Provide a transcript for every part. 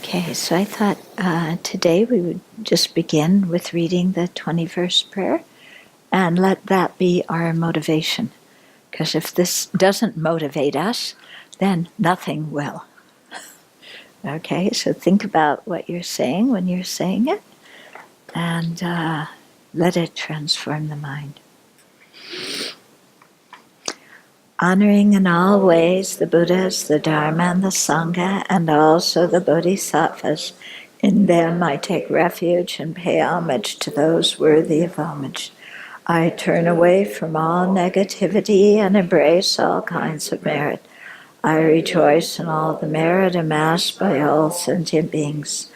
Okay, so I thought today we would just begin with reading the 21st prayer and let that be our motivation. Because if this doesn't motivate us, then nothing will. Okay, so think about what you're saying when you're saying it and let it transform the mind. Honoring in all ways the Buddhas, the Dharma, and the Sangha, and also the Bodhisattvas. In them I take refuge and pay homage to those worthy of homage. I turn away from all negativity and embrace all kinds of merit. I rejoice in all the merit amassed by all sentient beings.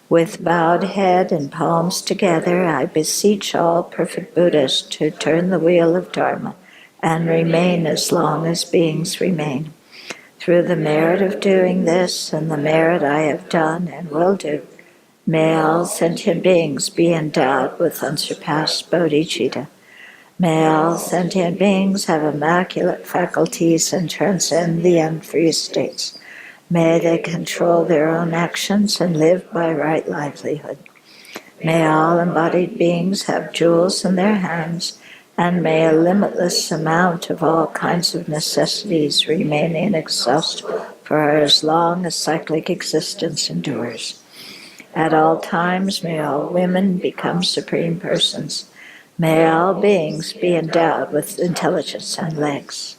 With bowed head and palms together, I beseech all perfect Buddhas to turn the wheel of Dharma and remain as long as beings remain. Through the merit of doing this and the merit I have done and will do, may all sentient beings be endowed with unsurpassed bodhicitta. May all sentient beings have immaculate faculties and transcend the unfree states. May they control their own actions and live by right livelihood. May all embodied beings have jewels in their hands, and may a limitless amount of all kinds of necessities remain inexhaustible for as long as cyclic existence endures. At all times, may all women become supreme persons. May all beings be endowed with intelligence and legs.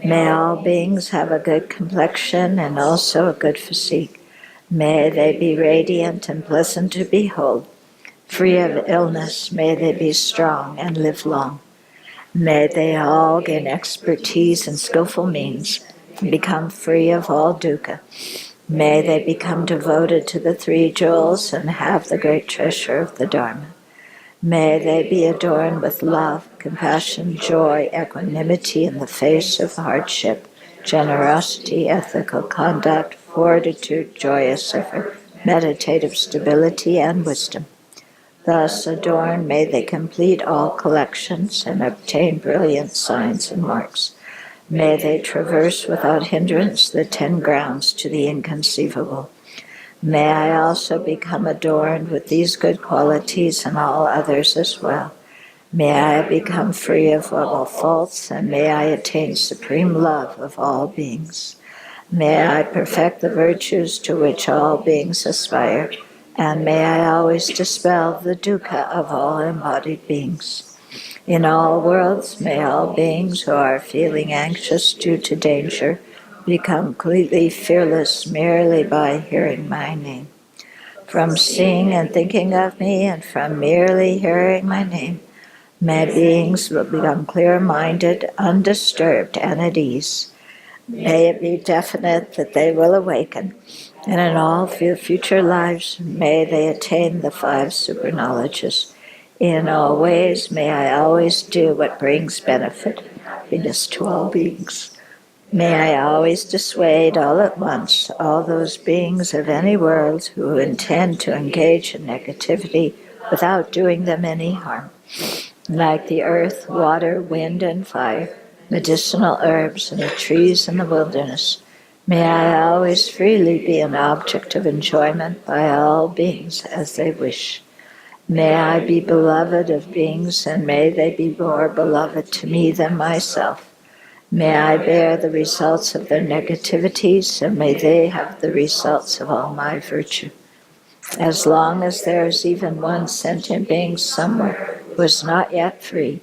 May all beings have a good complexion and also a good physique. May they be radiant and pleasant to behold. Free of illness, may they be strong and live long. May they all gain expertise and skillful means and become free of all dukkha. May they become devoted to the three jewels and have the great treasure of the Dharma. May they be adorned with love, compassion, joy, equanimity in the face of hardship, generosity, ethical conduct, fortitude, joyous effort, meditative stability, and wisdom. Thus adorned, may they complete all collections and obtain brilliant signs and marks. May they traverse without hindrance the 10 grounds to the inconceivable. May I also become adorned with these good qualities and all others as well. May I become free of all faults, and may I attain supreme love of all beings. May I perfect the virtues to which all beings aspire, and may I always dispel the dukkha of all embodied beings. In all worlds, may all beings who are feeling anxious due to danger become completely fearless merely by hearing my name. From seeing and thinking of me, and from merely hearing my name, may beings will become clear-minded, undisturbed, and at ease. May it be definite that they will awaken, and in all future lives may they attain the 5 superknowledges. In all ways may I always do what brings benefit, happiness to all beings. May I always dissuade all at once all those beings of any world who intend to engage in negativity without doing them any harm. Like the earth, water, wind, and fire, medicinal herbs, and the trees in the wilderness, may I always freely be an object of enjoyment by all beings as they wish. May I be beloved of beings, and may they be more beloved to me than myself. May I bear the results of their negativities, and may they have the results of all my virtue. As long as there is even one sentient being somewhere who is not yet free,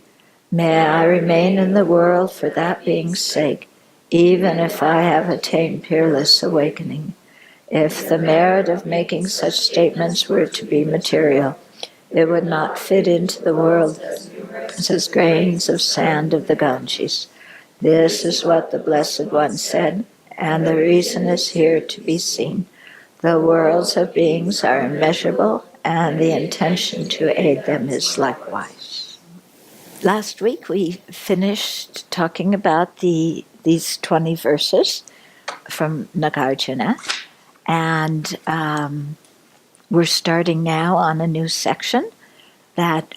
may I remain in the world for that being's sake, even if I have attained peerless awakening. If the merit of making such statements were to be material, it would not fit into the world as grains of sand of the Ganges. This is what the Blessed One said, and the reason is here to be seen. The worlds of beings are immeasurable, and the intention to aid them is likewise. Last week we finished talking about these 20 verses from Nagarjuna, and we're starting now on a new section that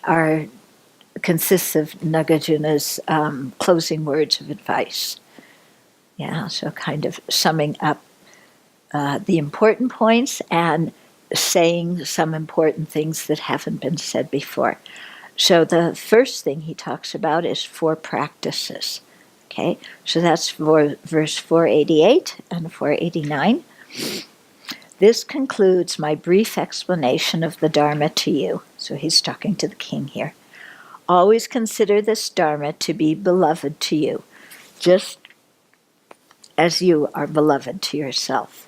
consists of Nagarjuna's closing words of advice. Yeah, so kind of summing up the important points and saying some important things that haven't been said before. So the first thing he talks about is 4 practices. Okay, so that's for verse 488 and 489. This concludes my brief explanation of the Dharma to you. So he's talking to the king here. Always consider this Dharma to be beloved to you, just as you are beloved to yourself.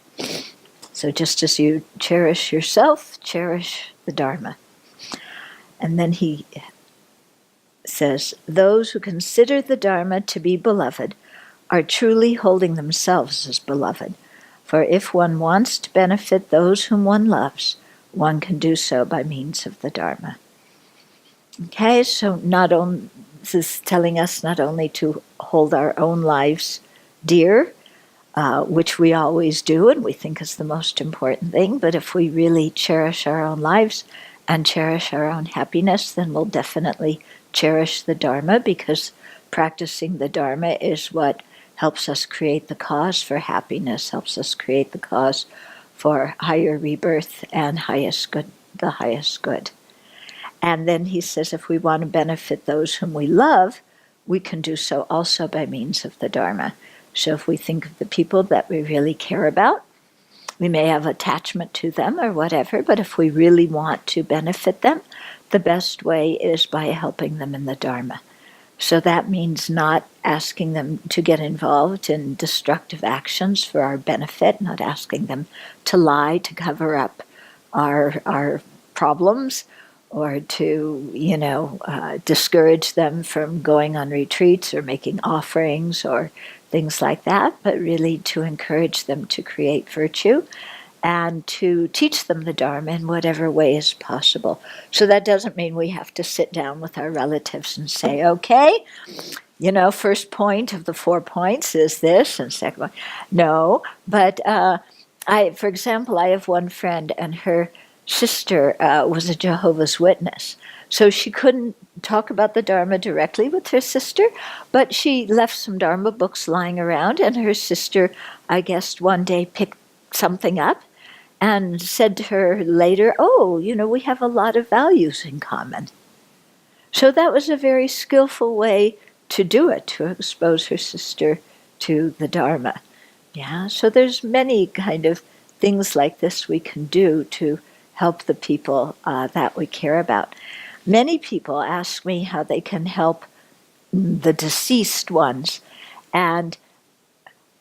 So just as you cherish yourself, cherish the Dharma. And then he says, those who consider the Dharma to be beloved are truly holding themselves as beloved. For if one wants to benefit those whom one loves, one can do so by means of the Dharma. Okay, so this is telling us not only to hold our own lives dear, which we always do and we think is the most important thing, but if we really cherish our own lives and cherish our own happiness, then we'll definitely cherish the Dharma, because practicing the Dharma is what helps us create the cause for happiness, helps us create the cause for higher rebirth and the highest good. And then he says if we want to benefit those whom we love, we can do so also by means of the Dharma. So if we think of the people that we really care about, we may have attachment to them or whatever, but if we really want to benefit them, the best way is by helping them in the Dharma. So that means not asking them to get involved in destructive actions for our benefit, not asking them to lie to cover up our problems, or to, discourage them from going on retreats or making offerings or things like that, but really to encourage them to create virtue and to teach them the Dharma in whatever way is possible. So that doesn't mean we have to sit down with our relatives and say, okay, first point of the 4 points is this, and second one. No, but for example, I have one friend and her sister was a Jehovah's Witness. So she couldn't talk about the Dharma directly with her sister, but she left some Dharma books lying around, and her sister, I guess, one day picked something up and said to her later, we have a lot of values in common. So that was a very skillful way to do it, to expose her sister to the Dharma. Yeah, so there's many kind of things like this we can do to help the people that we care about. Many people ask me how they can help the deceased ones, and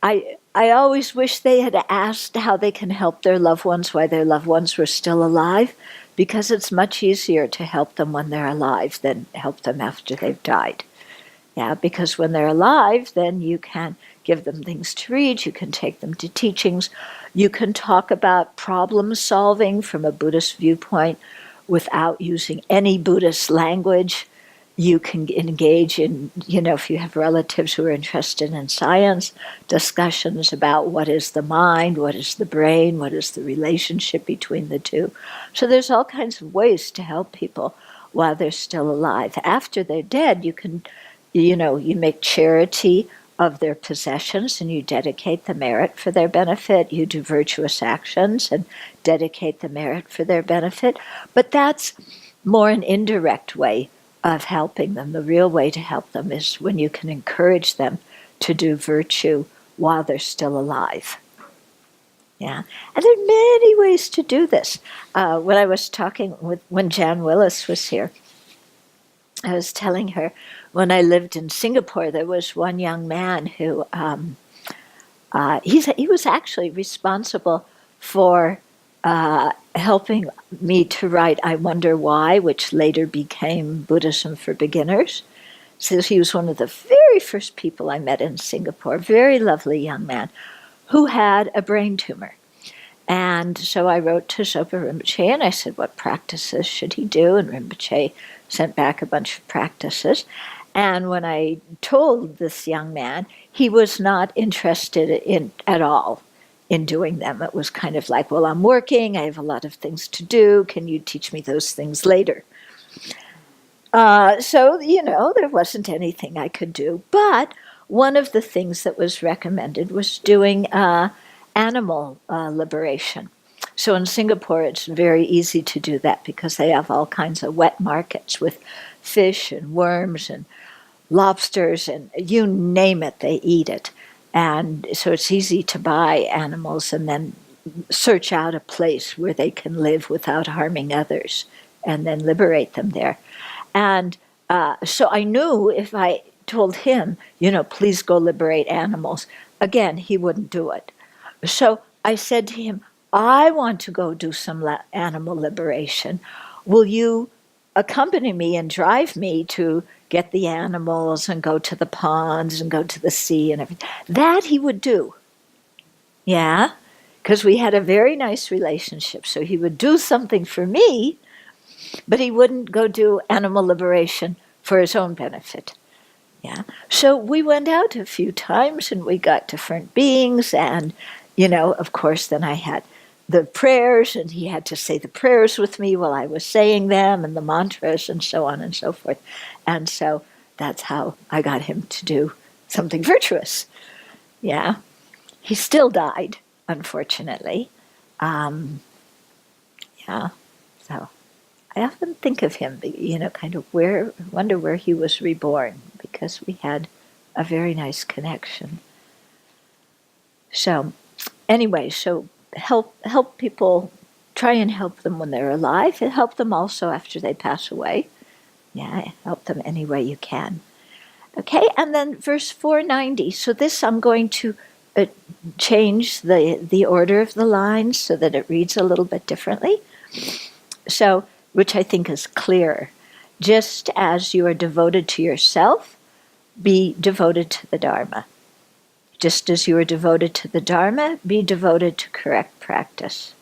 I always wish they had asked how they can help their loved ones while their loved ones were still alive, because it's much easier to help them when they're alive than help them after they've died. Yeah, because when they're alive, then you can give them things to read, you can take them to teachings, you can talk about problem solving from a Buddhist viewpoint without using any Buddhist language. You can engage in, if you have relatives who are interested in science, discussions about what is the mind, what is the brain, what is the relationship between the two. So there's all kinds of ways to help people while they're still alive. After they're dead, you can, you make charity of their possessions and you dedicate the merit for their benefit. You do virtuous actions and dedicate the merit for their benefit. But that's more an indirect way of helping them. The real way to help them is when you can encourage them to do virtue while they're still alive. Yeah, and there are many ways to do this. When I was talking when Jan Willis was here, I was telling her when I lived in Singapore, there was one young man who he was actually responsible for helping me to write I Wonder Why, which later became Buddhism for Beginners. So he was one of the very first people I met in Singapore, very lovely young man who had a brain tumor. And so I wrote to Zopa Rinpoche and I said, what practices should he do? And Rinpoche sent back a bunch of practices. And when I told this young man, he was not interested at all in doing them. It was kind of like, well, I'm working, I have a lot of things to do, can you teach me those things later? So, there wasn't anything I could do. But one of the things that was recommended was doing animal liberation. So in Singapore, it's very easy to do that because they have all kinds of wet markets with fish and worms and lobsters and you name it, they eat it. And so it's easy to buy animals and then search out a place where they can live without harming others and then liberate them there. And so I knew if I told him, please go liberate animals, again, he wouldn't do it. So I said to him, I want to go do some animal liberation. Will you accompany me and drive me to get the animals and go to the ponds and go to the sea and everything? That he would do. Yeah, because we had a very nice relationship. So he would do something for me, but he wouldn't go do animal liberation for his own benefit. Yeah. So we went out a few times and we got different beings and, of course, then I had the prayers and he had to say the prayers with me while I was saying them and the mantras and so on and so forth. And so that's how I got him to do something virtuous. Yeah. He still died, unfortunately. Yeah. So I often think of him, kind of wonder where he was reborn because we had a very nice connection. So anyway, so help people, try and help them when they're alive and help them also after they pass away. Yeah, help them any way you can. Okay, and then verse 490. So this I'm going to change the order of the lines so that it reads a little bit differently. So, which I think is clear. Just as you are devoted to yourself, be devoted to the Dharma. Just as you are devoted to the Dharma, be devoted to correct practice.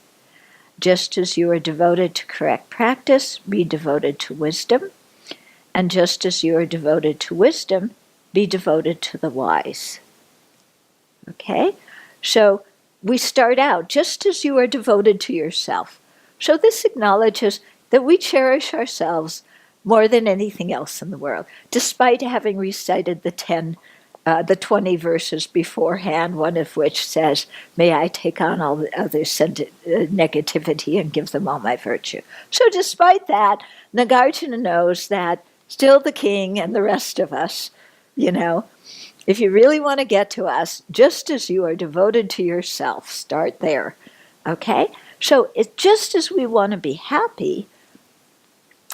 Just as you are devoted to correct practice, be devoted to wisdom. And just as you are devoted to wisdom, be devoted to the wise. Okay? So we start out, just as you are devoted to yourself. So this acknowledges that we cherish ourselves more than anything else in the world, despite having recited the 20 verses beforehand, one of which says, may I take on all the other negativity and give them all my virtue. So despite that, Nagarjuna knows that still the king and the rest of us, if you really want to get to us, just as you are devoted to yourself, start there. Okay? So it's just as we want to be happy,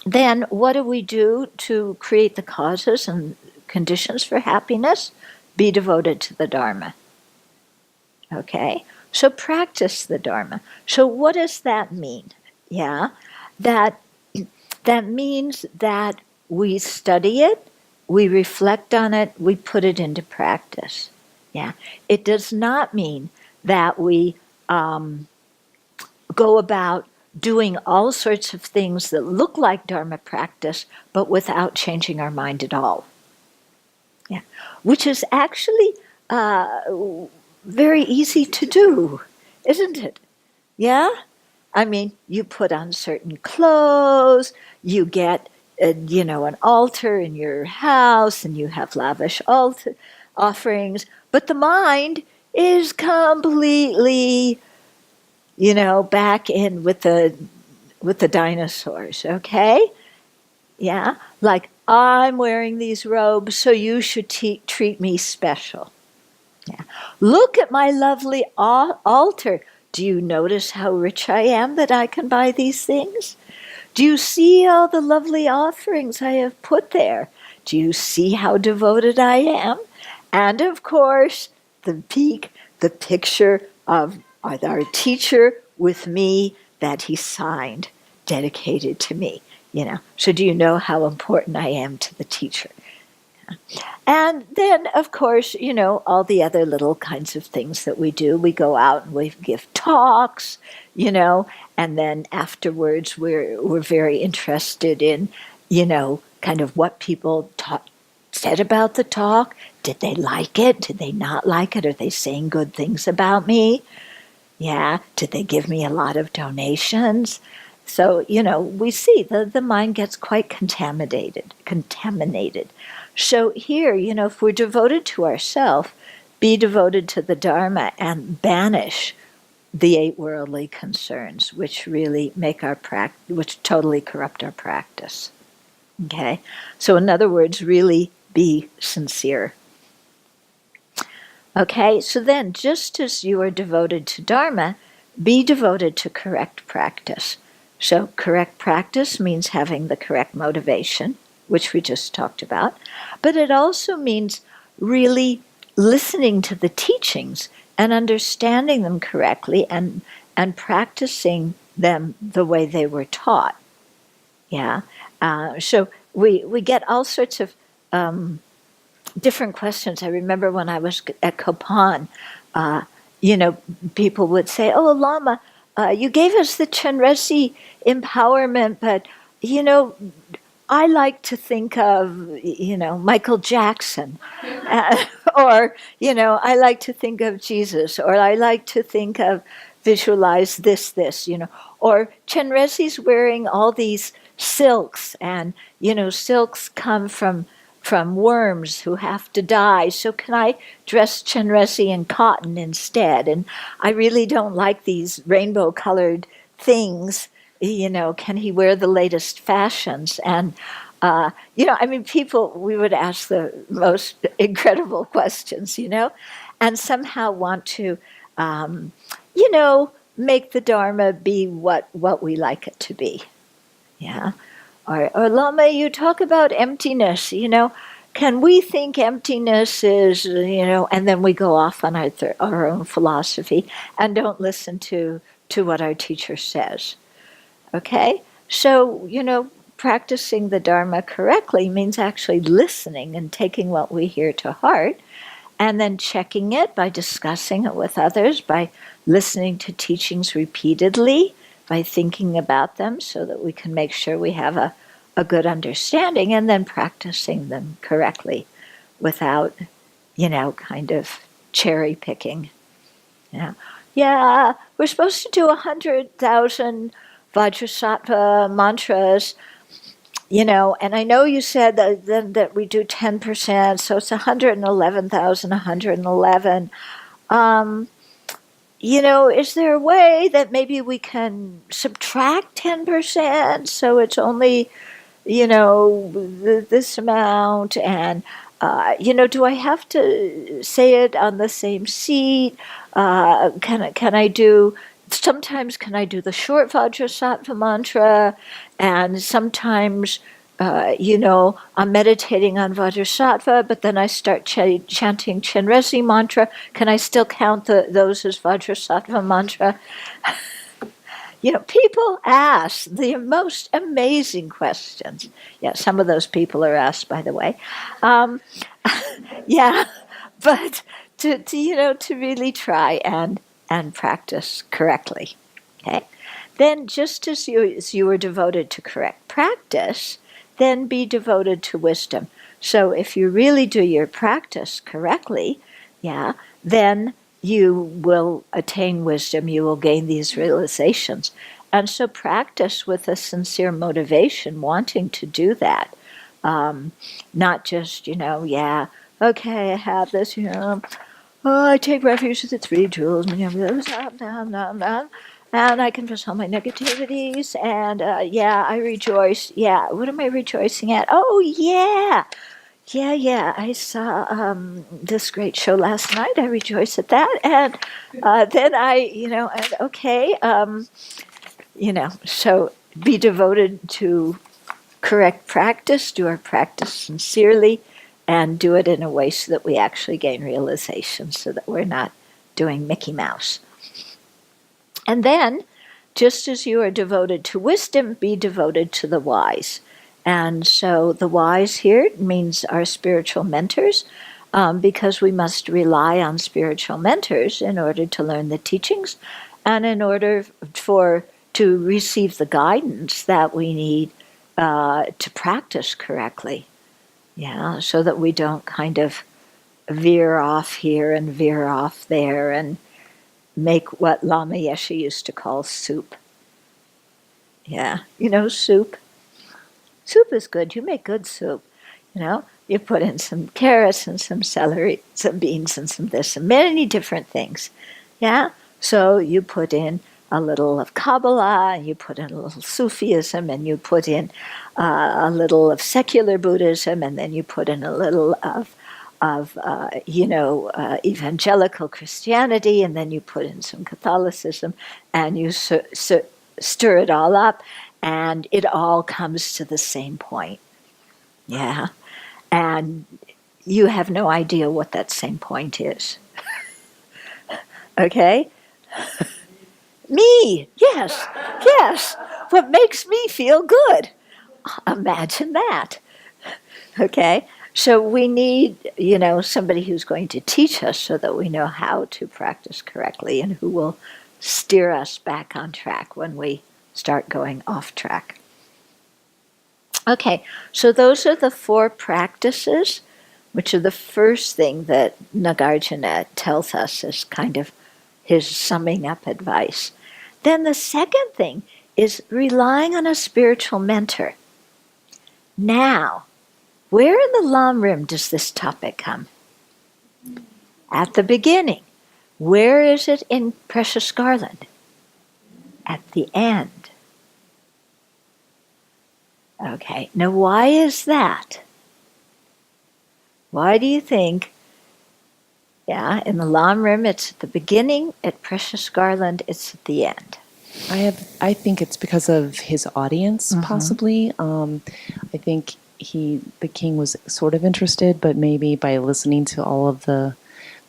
then what do we do to create the causes and conditions for happiness? Be devoted to the Dharma. Okay? So practice the Dharma. So what does that mean? Yeah? That means that we study it, we reflect on it, we put it into practice. Yeah? It does not mean that we go about doing all sorts of things that look like Dharma practice, but without changing our mind at all. Yeah, which is actually very easy to do, isn't it? Yeah? I mean, you put on certain clothes, you get, an altar in your house, and you have lavish offerings, but the mind is completely, back in with the dinosaurs, okay? Yeah? Like, I'm wearing these robes, so you should treat me special. Yeah. Look at my lovely altar. Do you notice how rich I am that I can buy these things? Do you see all the lovely offerings I have put there? Do you see how devoted I am? And of course, the picture of our teacher with me that he signed, dedicated to me. So do you know how important I am to the teacher? And then, of course, all the other little kinds of things that we do. We go out and we give talks, and then afterwards we're very interested in, kind of what people said about the talk. Did they like it? Did they not like it? Are they saying good things about me? Yeah. Did they give me a lot of donations? So, we see the mind gets quite contaminated. So here, if we're devoted to ourselves, be devoted to the Dharma and banish the 8 worldly concerns, which really make our which totally corrupt our practice. Okay? So in other words, really be sincere. Okay, so then just as you are devoted to Dharma, be devoted to correct practice. So correct practice means having the correct motivation, which we just talked about, but it also means really listening to the teachings and understanding them correctly and practicing them the way they were taught. Yeah. So we get all sorts of different questions. I remember when I was at Kopan, people would say, "Oh, Lama, you gave us the Chenrezig empowerment, but, I like to think of, Michael Jackson, or, I like to think of Jesus, or I like to think of visualize this, or Chenrezig's wearing all these silks, and, silks come from worms who have to die. So can I dress Chenrezig in cotton instead? And I really don't like these rainbow-colored things. Can he wear the latest fashions?" And, people, we would ask the most incredible questions, and somehow want to, make the Dharma be what we like it to be. Yeah. Or Lama, you talk about emptiness, can we think emptiness is, and then we go off on our own philosophy and don't listen to what our teacher says. Okay? So, practicing the Dharma correctly means actually listening and taking what we hear to heart, and then checking it by discussing it with others, by listening to teachings repeatedly, by thinking about them so that we can make sure we have a good understanding, and then practicing them correctly without, kind of cherry picking. Yeah, we're supposed to do 100,000 Vajrasattva mantras, and I know you said that we do 10%, so it's 111,111. Is there a way that maybe we can subtract 10% so it's only, this amount? And, do I have to say it on the same seat? Can I do... Sometimes can I do the short Vajrasattva mantra, and sometimes, I'm meditating on Vajrasattva, but then I start chanting Chenrezig mantra. Can I still count those as Vajrasattva mantra? People ask the most amazing questions. Yeah, some of those people are asked, by the way. Yeah, but to really try and practice correctly. Okay? Then just as you are devoted to correct practice, then be devoted to wisdom. So if you really do your practice correctly, then you will attain wisdom, you will gain these realizations. And so practice with a sincere motivation, wanting to do that. Not just, okay, I have this, I take refuge with the 3 jewels, and I confess all my negativities, and I rejoice. Yeah, what am I rejoicing at? Oh, yeah, I saw this great show last night. I rejoice at that, and then so be devoted to correct practice, do our practice sincerely, and do it in a way so that we actually gain realization, so that we're not doing Mickey Mouse. And then, just as you are devoted to wisdom, be devoted to the wise. And so the wise here means our spiritual mentors, because we must rely on spiritual mentors in order to learn the teachings and in order to receive the guidance that we need to practice correctly. Yeah, so that we don't kind of veer off here and veer off there and make what Lama Yeshe used to call soup. Yeah, soup. Soup is good. You make good soup. You put in some carrots and some celery, some beans and some this and many different things. Yeah? So you put in a little of Kabbalah, and you put in a little Sufism, and you put in a little of secular Buddhism, and then you put in a little of evangelical Christianity, and then you put in some Catholicism, and you stir it all up, and it all comes to the same point. Yeah. And you have no idea what that same point is. Okay? Me, yes. What makes me feel good? Imagine that. Okay? So we need, somebody who's going to teach us so that we know how to practice correctly and who will steer us back on track when we start going off track. Okay, so those are the 4 practices, which are the first thing that Nagarjuna tells us as kind of his summing up advice. Then the second thing is relying on a spiritual mentor. Now, where in the Lamrim does this topic come? At the beginning. Where is it in Precious Garland? At the end. Okay, now why is that? Why do you think, in the Lamrim it's at the beginning, at Precious Garland it's at the end? I think it's because of his audience, possibly. I think the king was sort of interested, but maybe by listening to all of the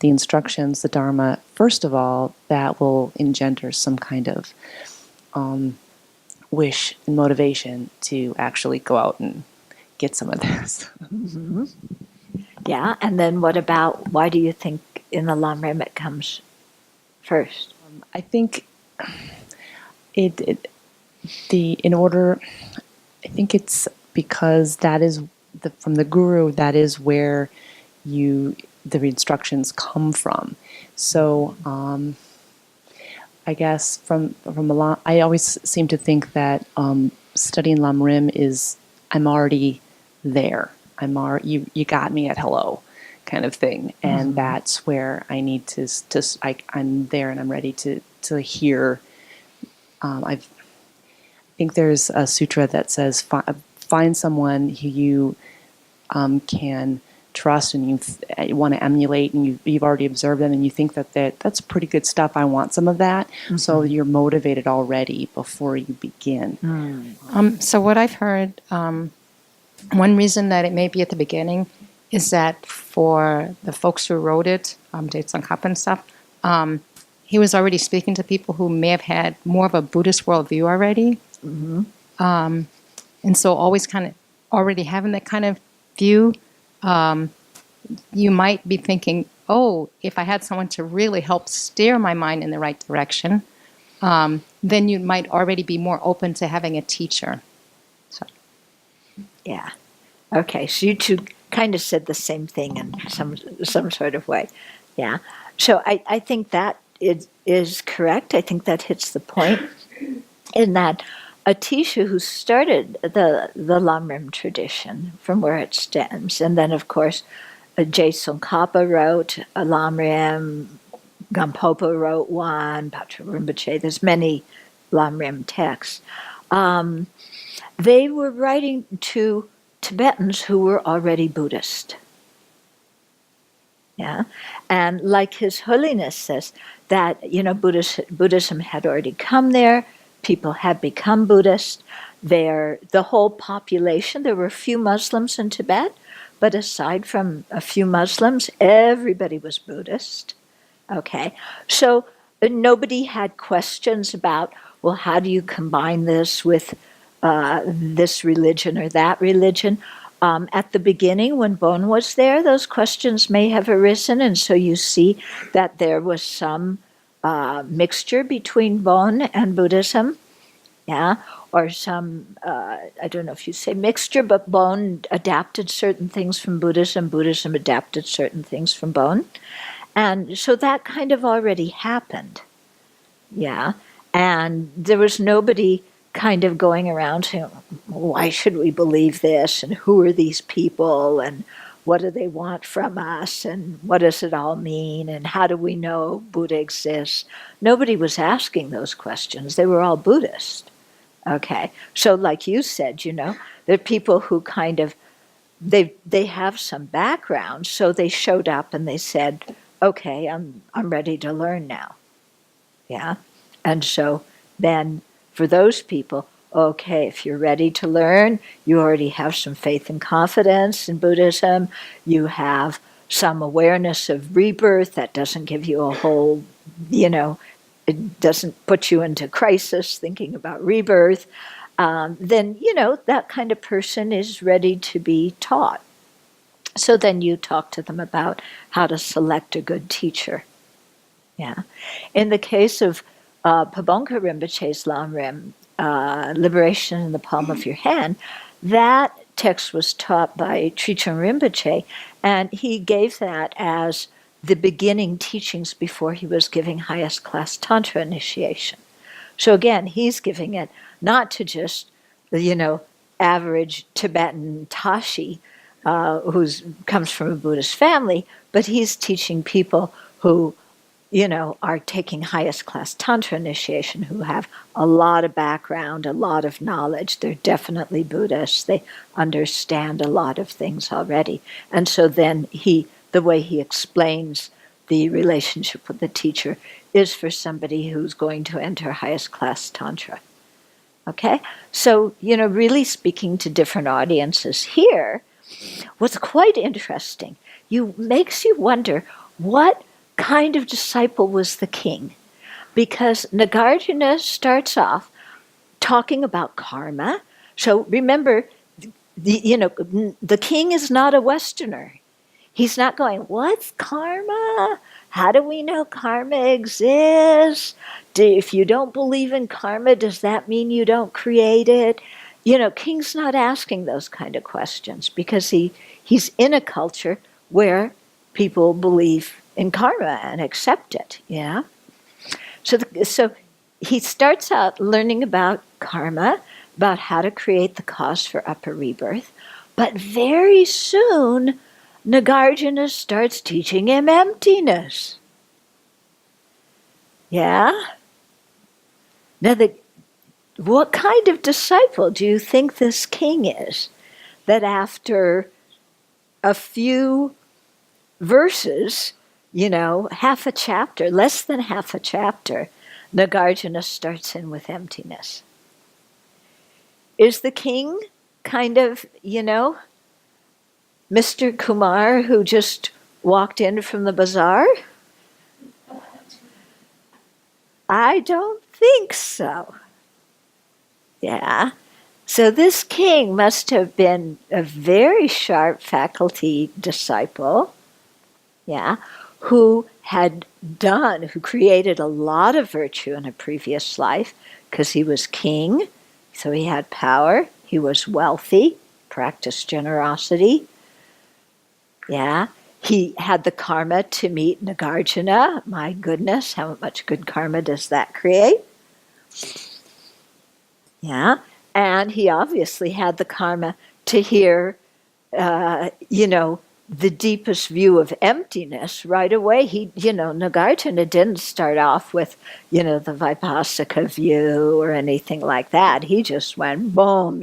instructions, the Dharma, first of all, that will engender some kind of wish and motivation to actually go out and get some of this. Yeah, and then what about, why do you think in the Lamrim it comes first? I think I think it's because that is from the Guru, that is where the instructions come from. So I guess from I always seem to think that studying Lamrim is, I'm already there. You got me at hello, kind of thing, and that's where I need to I'm there and I'm ready to hear. I think there's a sutra that says find someone who you can trust and you want to emulate, and you've already observed them and you think that's pretty good stuff. I want some of that. So you're motivated already before you begin. So what I've heard, one reason that it may be at the beginning is that for the folks who wrote it, dates on cup and stuff, he was already speaking to people who may have had more of a Buddhist worldview already. And so always kind of already having that kind of view, you might be thinking, if I had someone to really help steer my mind in the right direction, then you might already be more open to having a teacher. So. Yeah. Okay, so you two kind of said the same thing in some sort of way. Yeah. So I think that is correct. I think that hits the point in that a teacher who started the Lamrim tradition from where it stems, and then of course Je Tsongkhapa wrote a Lamrim, Gampopa wrote one, Patrul Rinpoche, there's many Lamrim texts. They were writing to Tibetans who were already Buddhist. Yeah, and like His Holiness says, that Buddhism had already come there. People had become Buddhist. The whole population, there were a few Muslims in Tibet, but aside from a few Muslims, everybody was Buddhist. Okay, so nobody had questions about, well, how do you combine this with this religion or that religion? At the beginning, when Bon was there, those questions may have arisen, and so you see that there was some mixture between Bon and Buddhism, or some, I don't know if you say mixture, but Bon adapted certain things from Buddhism, Buddhism adapted certain things from Bon, and so that kind of already happened, and there was nobody kind of going around saying, why should we believe this? And who are these people? And what do they want from us? And what does it all mean? And how do we know Buddha exists? Nobody was asking those questions. They were all Buddhist. Okay. So like you said, there are people who kind of, they have some background, so they showed up and they said, okay, I'm ready to learn now. Yeah. And so then for those people, okay, if you're ready to learn, you already have some faith and confidence in Buddhism, you have some awareness of rebirth. That doesn't give you a whole, it doesn't put you into crisis thinking about rebirth. Then, that kind of person is ready to be taught. So then you talk to them about how to select a good teacher. Yeah. In the case of Pabonka Rinpoche's Lamrim, Liberation in the Palm of Your Hand, that text was taught by Trichung Rinpoche, and he gave that as the beginning teachings before he was giving highest class Tantra initiation. So again, he's giving it not to just, average Tibetan Tashi who comes from a Buddhist family, but he's teaching people who are taking highest class Tantra initiation, who have a lot of background, a lot of knowledge. They're definitely Buddhists. They understand a lot of things already. And so then the way he explains the relationship with the teacher is for somebody who's going to enter highest class Tantra. Okay? So, really speaking to different audiences here, what's quite interesting, makes you wonder what kind of disciple was the king? Because Nagarjuna starts off talking about karma. So remember, the king is not a Westerner. He's not going, what's karma? How do we know karma exists? If you don't believe in karma, does that mean you don't create it? King's not asking those kind of questions because he's in a culture where people believe in karma and accept it, yeah? So he starts out learning about karma, about how to create the cause for upper rebirth, but very soon Nagarjuna starts teaching him emptiness. Yeah? Now, what kind of disciple do you think this king is, that after a few verses, half a chapter, less than half a chapter, Nagarjuna starts in with emptiness? Is the king kind of, Mr. Kumar who just walked in from the bazaar? I don't think so. Yeah. So this king must have been a very sharp faculty disciple, yeah, who created a lot of virtue in a previous life because he was king, so he had power, he was wealthy, practiced generosity, yeah. He had the karma to meet Nagarjuna. My goodness, how much good karma does that create? Yeah. And he obviously had the karma to hear, the deepest view of emptiness right away. Nagarjuna didn't start off with, the Vipassaka view or anything like that. He just went, boom,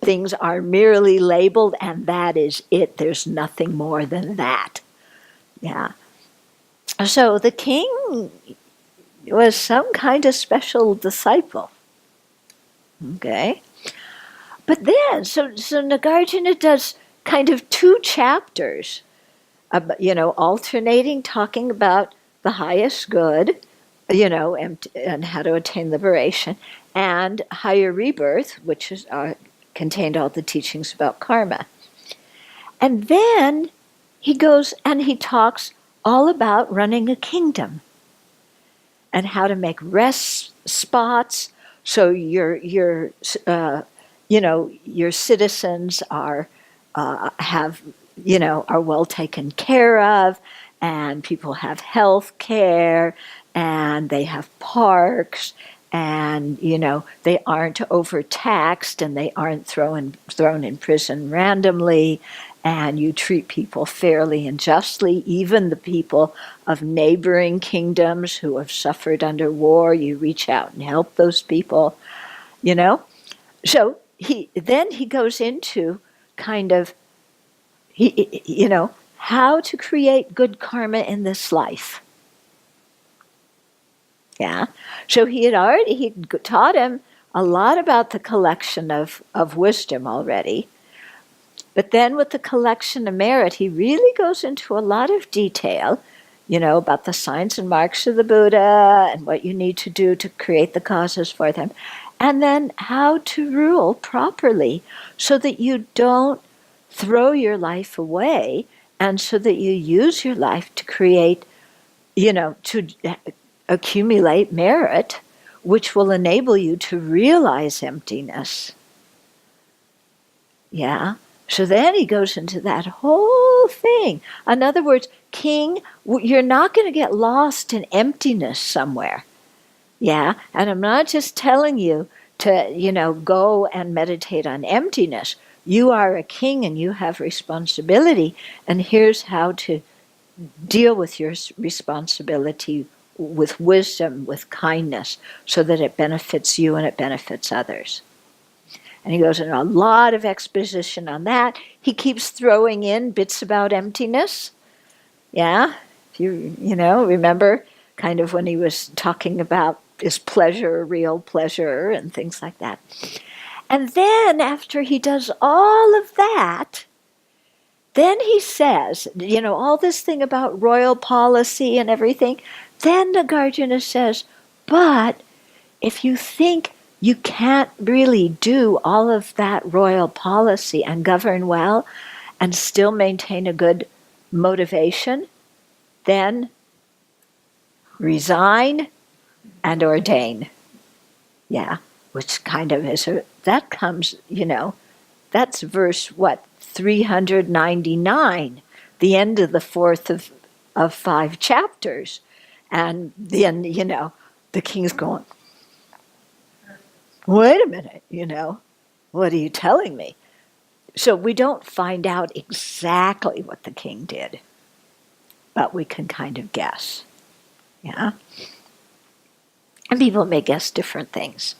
things are merely labeled and that is it. There's nothing more than that. Yeah. So the king was some kind of special disciple. Okay. But then, so Nagarjuna does kind of 2 chapters, alternating, talking about the highest good, and how to attain liberation, and higher rebirth, which is contained all the teachings about karma. And then he goes and he talks all about running a kingdom and how to make rest spots so your citizens are well taken care of, and people have health care, and they have parks, and they aren't overtaxed, and they aren't thrown in prison randomly, and you treat people fairly and justly, even the people of neighboring kingdoms who have suffered under war. You reach out and help those people. So he goes into kind of how to create good karma in this life. Yeah. So he taught him a lot about the collection of wisdom already. But then with the collection of merit, he really goes into a lot of detail, about the signs and marks of the Buddha and what you need to do to create the causes for them. And then how to rule properly so that you don't throw your life away, and so that you use your life to create, to accumulate merit, which will enable you to realize emptiness. Yeah. So then he goes into that whole thing. In other words, king, you're not going to get lost in emptiness somewhere. Yeah. And I'm not just telling you to, go and meditate on emptiness. You are a king and you have responsibility. And here's how to deal with your responsibility with wisdom, with kindness, so that it benefits you and it benefits others. And he goes into a lot of exposition on that. He keeps throwing in bits about emptiness. Yeah, if you remember kind of when he was talking about is pleasure real pleasure and things like that. And then after he does all of that, then he says, all this thing about royal policy and everything. Then Nagarjuna says, but if you think you can't really do all of that royal policy and govern well and still maintain a good motivation, then resign and ordain. Yeah, which kind of that comes, that's verse 399, the end of the fourth of 5 chapters. And then, the king's going, wait a minute, what are you telling me? So we don't find out exactly what the king did, but we can kind of guess. Yeah? And people may guess different things.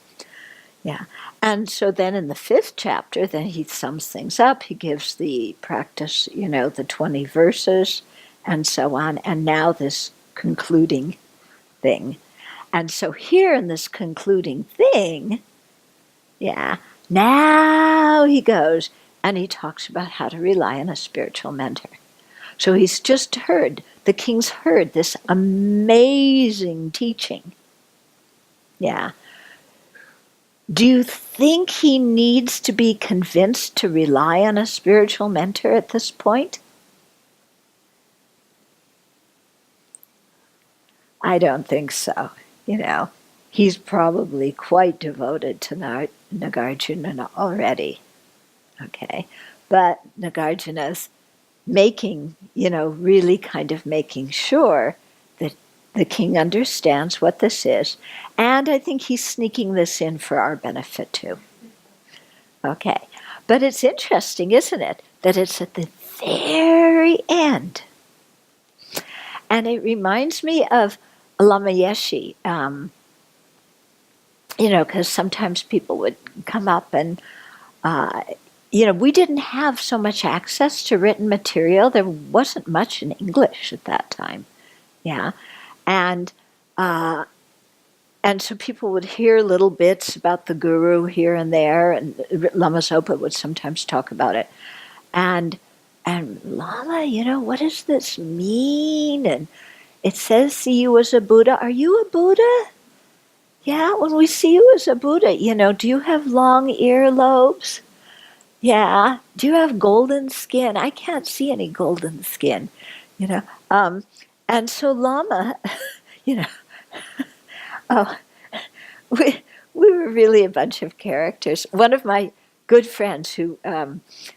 Yeah. And so then in the 5th chapter, then he sums things up. He gives the practice, the 20 verses and so on. And now this concluding thing. And so here in this concluding thing, yeah, now he goes and he talks about how to rely on a spiritual mentor. So he's just the king's heard this amazing teaching. Yeah. Do you think he needs to be convinced to rely on a spiritual mentor at this point? I don't think so. He's probably quite devoted to Nagarjuna already. Okay. But Nagarjuna's making, really kind of making sure that the king understands what this is. And I think he's sneaking this in for our benefit too. Okay. But it's interesting, isn't it, that it's at the very end. And it reminds me of Lama Yeshe, because sometimes people would come up and, we didn't have so much access to written material. There wasn't much in English at that time. Yeah. And so people would hear little bits about the guru here and there, and Lama Zopa would sometimes talk about it. And Lama, what does this mean? And it says, see you as a Buddha. Are you a Buddha? Yeah, when we see you as a Buddha, do you have long earlobes? Yeah. Do you have golden skin? I can't see any golden skin, And so Lama, we were really a bunch of characters. One of my good friends who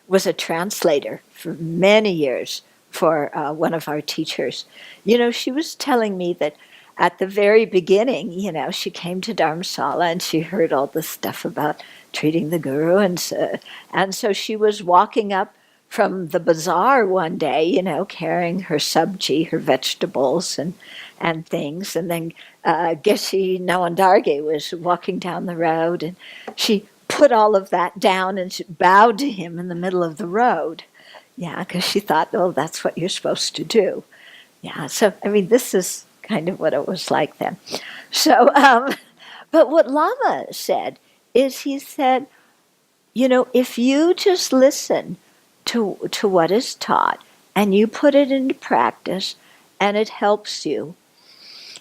was a translator for many years for one of our teachers, she was telling me that at the very beginning, she came to Dharamsala and she heard all this stuff about treating the guru. And so she was walking up from the bazaar one day, carrying her sabji, her vegetables and things. And then Geshe Nawandarge was walking down the road, and she put all of that down and she bowed to him in the middle of the road. Yeah, because she thought, oh, that's what you're supposed to do. Yeah, so, this is kind of what it was like then. So, but what Lama said is he said, if you just listen to what is taught and you put it into practice and it helps you,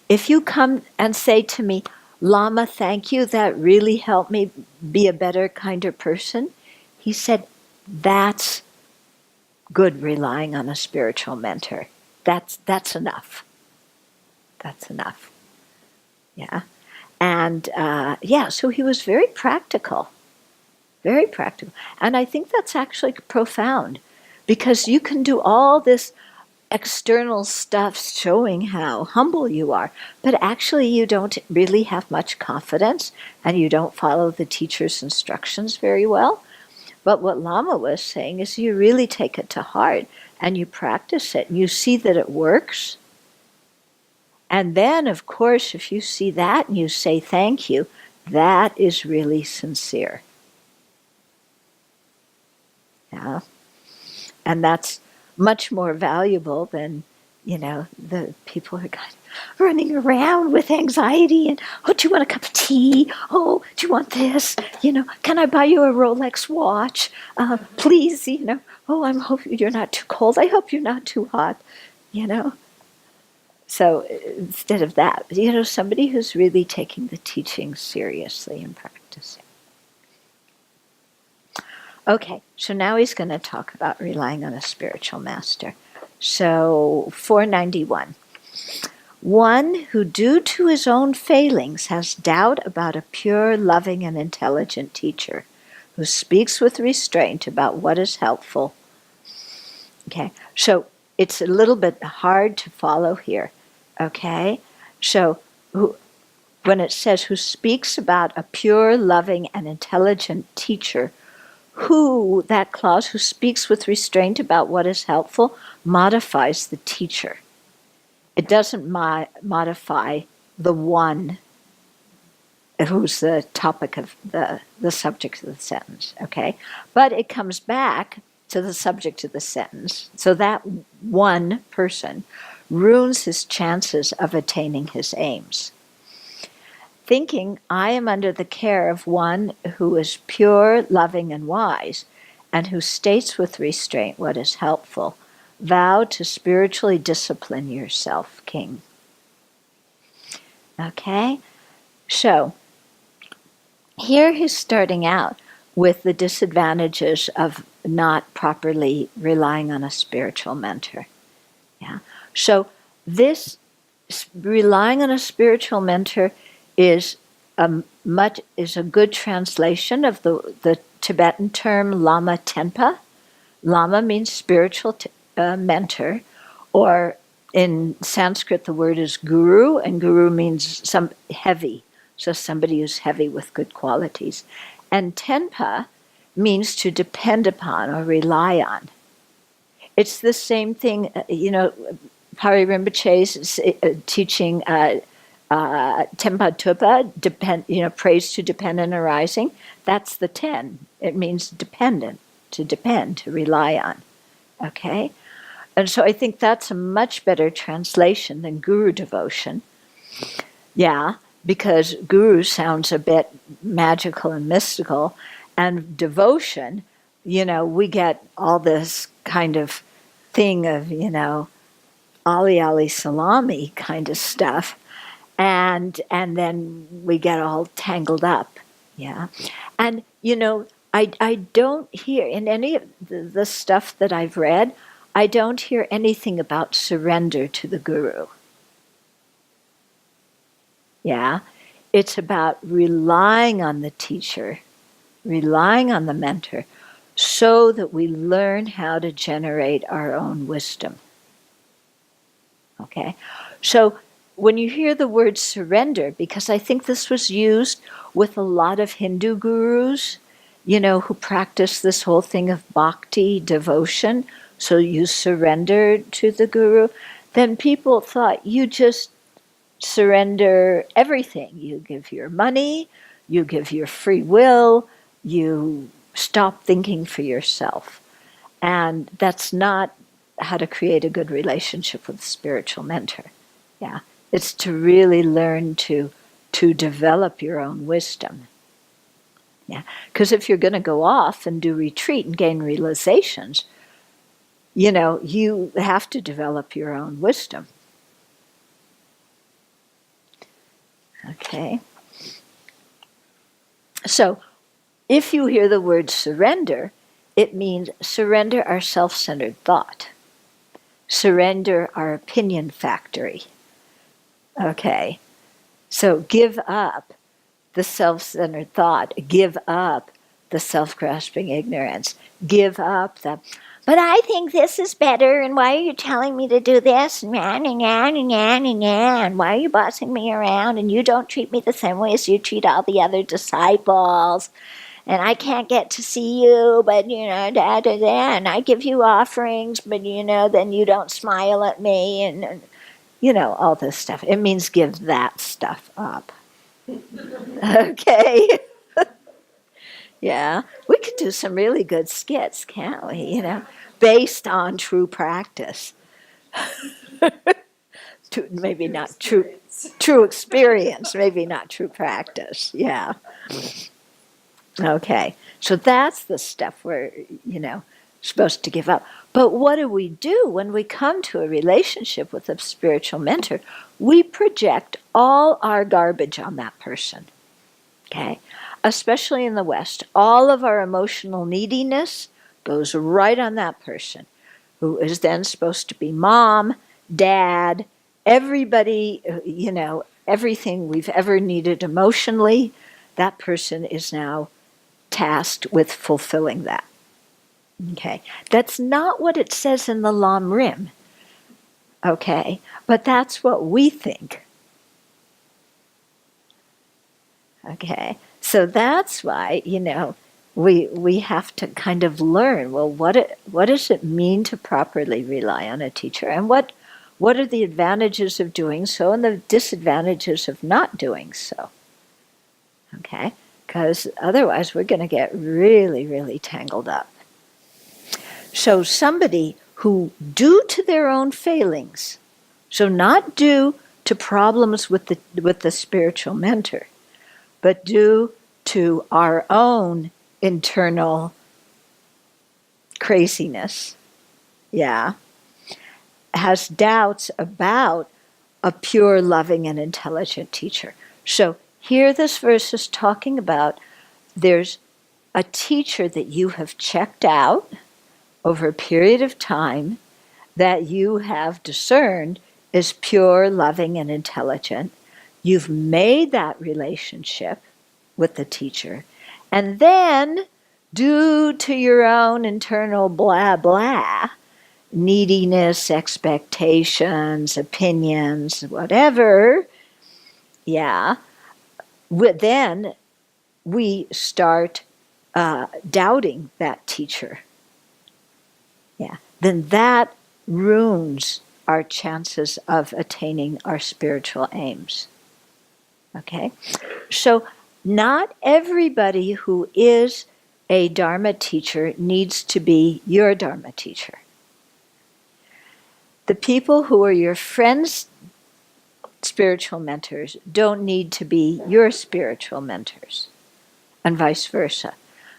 if you come and say to me, Lama, thank you, that really helped me be a better, kinder person, he said, that's good relying on a spiritual mentor. That's enough. That's enough. Yeah. And so he was very practical. Very practical. And I think that's actually profound, because you can do all this external stuff showing how humble you are, but actually you don't really have much confidence and you don't follow the teacher's instructions very well. But what Lama was saying is you really take it to heart and you practice it and you see that it works. And then, of course, if you see that and you say thank you, that is really sincere. Yeah. And that's much more valuable than, the people who got running around with anxiety and, oh, do you want a cup of tea? Oh, do you want this? Can I buy you a Rolex watch? Please, oh, I hope you're not too cold. I hope you're not too hot, So instead of that, somebody who's really taking the teaching seriously and practicing. Okay, so now he's going to talk about relying on a spiritual master. So 491. One who, due to his own failings, has doubt about a pure, loving, and intelligent teacher who speaks with restraint about what is helpful. Okay, so it's a little bit hard to follow here. Okay, so when it says who speaks about a pure, loving, and intelligent teacher, that clause, who speaks with restraint about what is helpful, modifies the teacher. It doesn't modify the one who's the topic of the subject of the sentence, okay? But it comes back to the subject of the sentence, so that one person ruins his chances of attaining his aims. Thinking, I am under the care of one who is pure, loving, and wise, and who states with restraint what is helpful, vow to spiritually discipline yourself, king. Okay? So, here he's starting out with the disadvantages of not properly relying on a spiritual mentor. Yeah. So, this relying on a spiritual mentor is a good translation of the Tibetan term Lama Tenpa. Lama means spiritual mentor, or in Sanskrit the word is guru, and guru means some heavy, so somebody who's heavy with good qualities. And Tenpa means to depend upon or rely on. It's the same thing, Pari Rinpoche's teaching Tempa Tupa, praise to depend and arising. That's the 10. It means dependent, to depend, to rely on. Okay? And so I think that's a much better translation than guru devotion. Yeah, because guru sounds a bit magical and mystical, and devotion, we get all this kind of thing of, Ali Ali Salami kind of stuff. And then we get all tangled up, yeah. And, I don't hear, in any of the stuff that I've read, I don't hear anything about surrender to the guru. Yeah, it's about relying on the teacher, relying on the mentor, so that we learn how to generate our own wisdom. Okay, so when you hear the word surrender, because I think this was used with a lot of Hindu gurus, who practice this whole thing of bhakti, devotion, so you surrender to the guru, then people thought you just surrender everything. You give your money, you give your free will, you stop thinking for yourself. And that's not how to create a good relationship with a spiritual mentor. Yeah. It's to really learn to develop your own wisdom. Yeah. Because if you're going to go off and do retreat and gain realizations, you have to develop your own wisdom. Okay. So, if you hear the word surrender, it means surrender our self-centered thought. Surrender our opinion factory. Okay. So give up the self-centered thought. Give up the self-grasping ignorance. Give up the, but I think this is better, and why are you telling me to do this? And why are you bossing me around? And you don't treat me the same way as you treat all the other disciples. And I can't get to see you, but, and I give you offerings, but, then you don't smile at me, and all this stuff. It means give that stuff up. Okay? Yeah. We could do some really good skits, can't we? Based on true practice. Maybe not true experience, maybe not true practice. Yeah. Okay. So that's the stuff we're, supposed to give up. But what do we do when we come to a relationship with a spiritual mentor? We project all our garbage on that person. Okay? Especially in the West, all of our emotional neediness goes right on that person, who is then supposed to be mom, dad, everybody, everything we've ever needed emotionally, that person is now tasked with fulfilling that. Okay, that's not what it says in the Lam Rim. Okay, but that's what we think. Okay, so that's why we have to kind of learn. Well, what does it mean to properly rely on a teacher, and what are the advantages of doing so, and the disadvantages of not doing so? Okay, because otherwise we're going to get really, really tangled up. So somebody who, due to their own failings, so not due to problems with the spiritual mentor, but due to our own internal craziness, has doubts about a pure, loving, and intelligent teacher. So here this verse is talking about there's a teacher that you have checked out over a period of time that you have discerned is pure, loving, and intelligent. You've made that relationship with the teacher. And then, due to your own internal blah, blah, neediness, expectations, opinions, whatever, then we start doubting that teacher. Then that ruins our chances of attaining our spiritual aims. Okay? So not everybody who is a Dharma teacher needs to be your Dharma teacher. The people who are your friends' spiritual mentors don't need to be your spiritual mentors, and vice versa.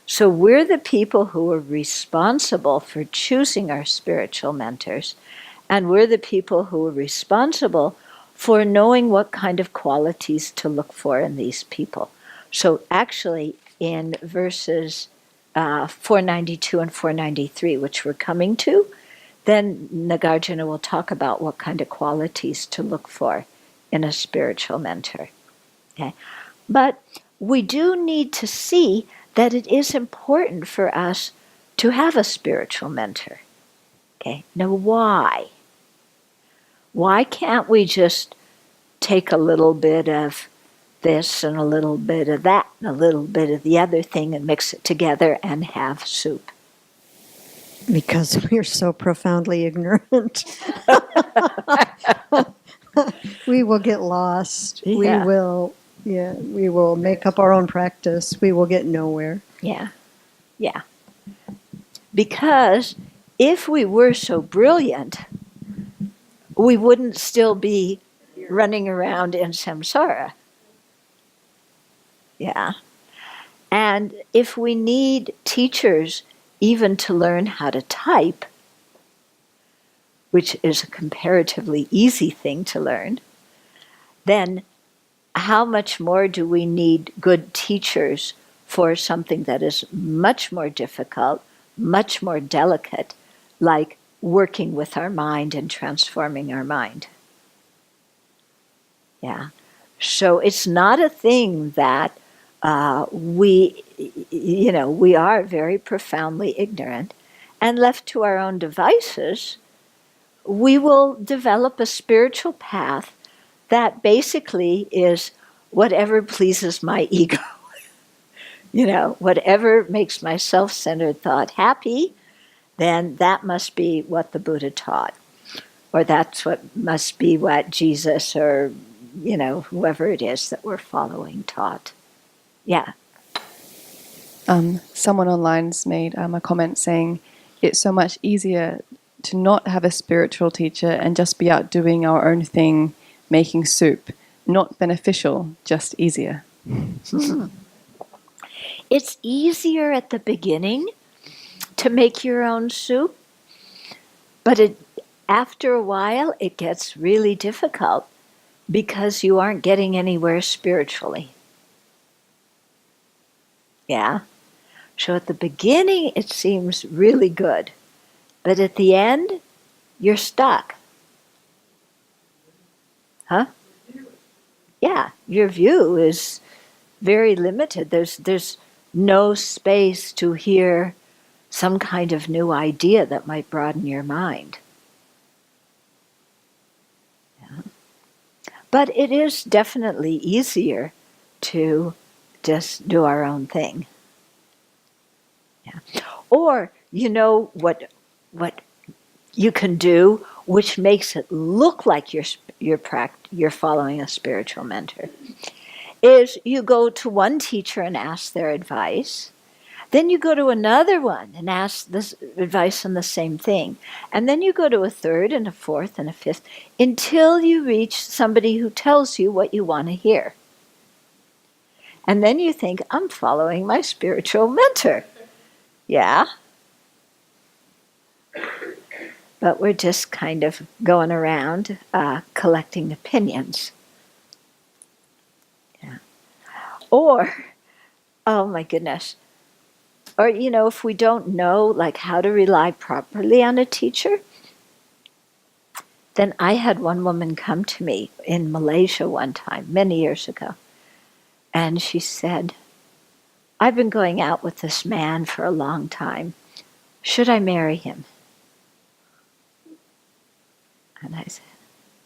So we're the people who are responsible for choosing our spiritual mentors, and we're the people who are responsible for knowing what kind of qualities to look for in these people. So actually in verses 492 and 493, which we're coming to, then Nagarjuna will talk about what kind of qualities to look for in a spiritual mentor. Okay? But we do need to see that it is important for us to have a spiritual mentor. Okay? Now why? Why can't we just take a little bit of this and a little bit of that and a little bit of the other thing and mix it together and have soup? Because we're so profoundly ignorant. We will get lost. Yeah. We will make up our own practice. We will get nowhere. Yeah. Yeah. Because if we were so brilliant, we wouldn't still be running around in samsara. Yeah. And if we need teachers even to learn how to type, which is a comparatively easy thing to learn, then how much more do we need good teachers for something that is much more difficult, much more delicate, like working with our mind and transforming our mind? Yeah. So it's not a thing that we are very profoundly ignorant, and left to our own devices, we will develop a spiritual path that basically is whatever pleases my ego. Whatever makes my self-centered thought happy, then that must be what the Buddha taught. Or that's what must be what Jesus or, whoever it is that we're following taught. Yeah. Someone online's made a comment saying it's so much easier to not have a spiritual teacher and just be out doing our own thing, making soup. Not beneficial, just easier. It's easier at the beginning to make your own soup, but after a while it gets really difficult because you aren't getting anywhere spiritually. Yeah? So at the beginning it seems really good, but at the end you're stuck. Huh? Yeah, your view is very limited. There's no space to hear some kind of new idea that might broaden your mind. Yeah. But it is definitely easier to just do our own thing. Yeah. Or, what you can do, which makes it look like you're following a spiritual mentor, is you go to one teacher and ask their advice. Then you go to another one and ask this advice on the same thing. And then you go to a third and a fourth and a fifth until you reach somebody who tells you what you want to hear. And then you think, I'm following my spiritual mentor. Yeah. But we're just kind of going around collecting opinions. Yeah. Or, oh my goodness. Or, if we don't know how to rely properly on a teacher, then I had one woman come to me in Malaysia one time, many years ago. And she said, I've been going out with this man for a long time. Should I marry him? And I said,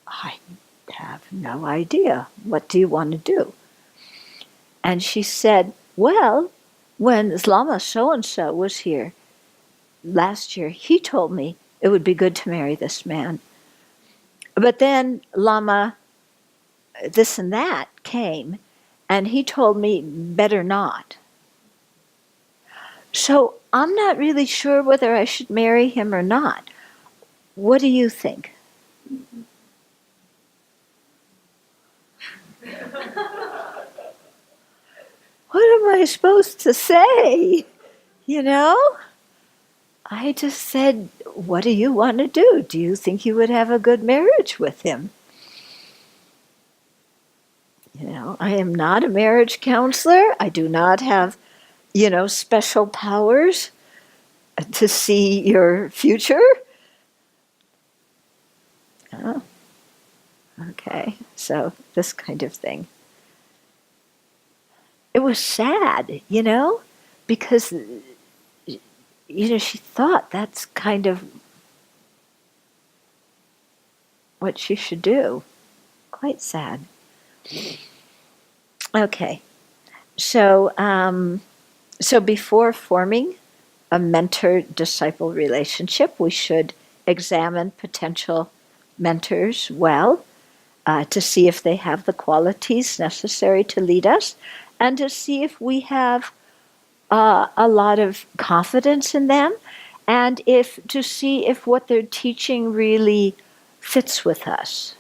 I have no idea. What do you want to do? And she said, well, when Lama so-and-so was here last year, he told me it would be good to marry this man. But then Lama this and that came, and he told me better not. So I'm not really sure whether I should marry him or not. What do you think? What am I supposed to say? I just said, what do you want to do? Do you think you would have a good marriage with him? I am not a marriage counselor. I do not have, special powers to see your future. Oh. Okay, so this kind of thing. It was sad, because, she thought that's kind of what she should do. quite sad. Okay, so so before forming a mentor-disciple relationship, we should examine potential mentors well, to see if they have the qualities necessary to lead us, and to see if we have a lot of confidence in them, and to see if what they're teaching really fits with us.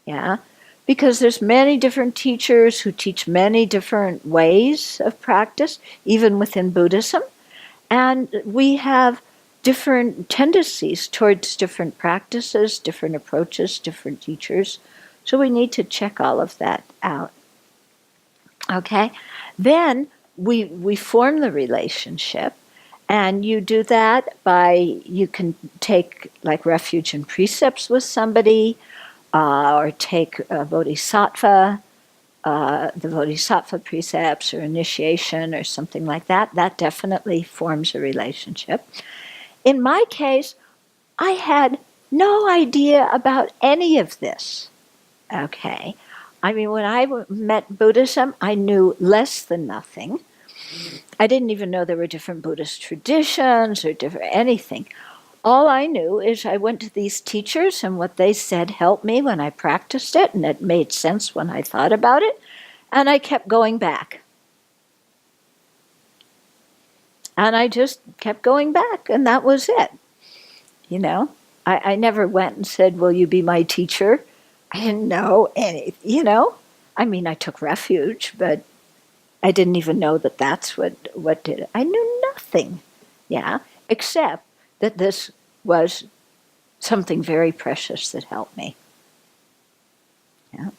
Yeah, because there's many different teachers who teach many different ways of practice, even within Buddhism, and we have different tendencies towards different practices, different approaches, different teachers. So we need to check all of that out. Okay? Then we form the relationship, and you do that by, you can take like refuge and precepts with somebody, or take bodhisattva, the bodhisattva precepts or initiation or something like that. That definitely forms a relationship. In my case, I had no idea about any of this. Okay. I mean, when I met Buddhism, I knew less than nothing. I didn't even know there were different Buddhist traditions or different anything. All I knew is I went to these teachers, and what they said helped me when I practiced it, and it made sense when I thought about it, and I kept going back. And I just kept going back, and that was it. You know, I never went and said, will you be my teacher? I didn't know any, you know. I mean, I took refuge, but I didn't even know that that's what did it. I knew nothing, yeah, except that this was something very precious that helped me. Yeah.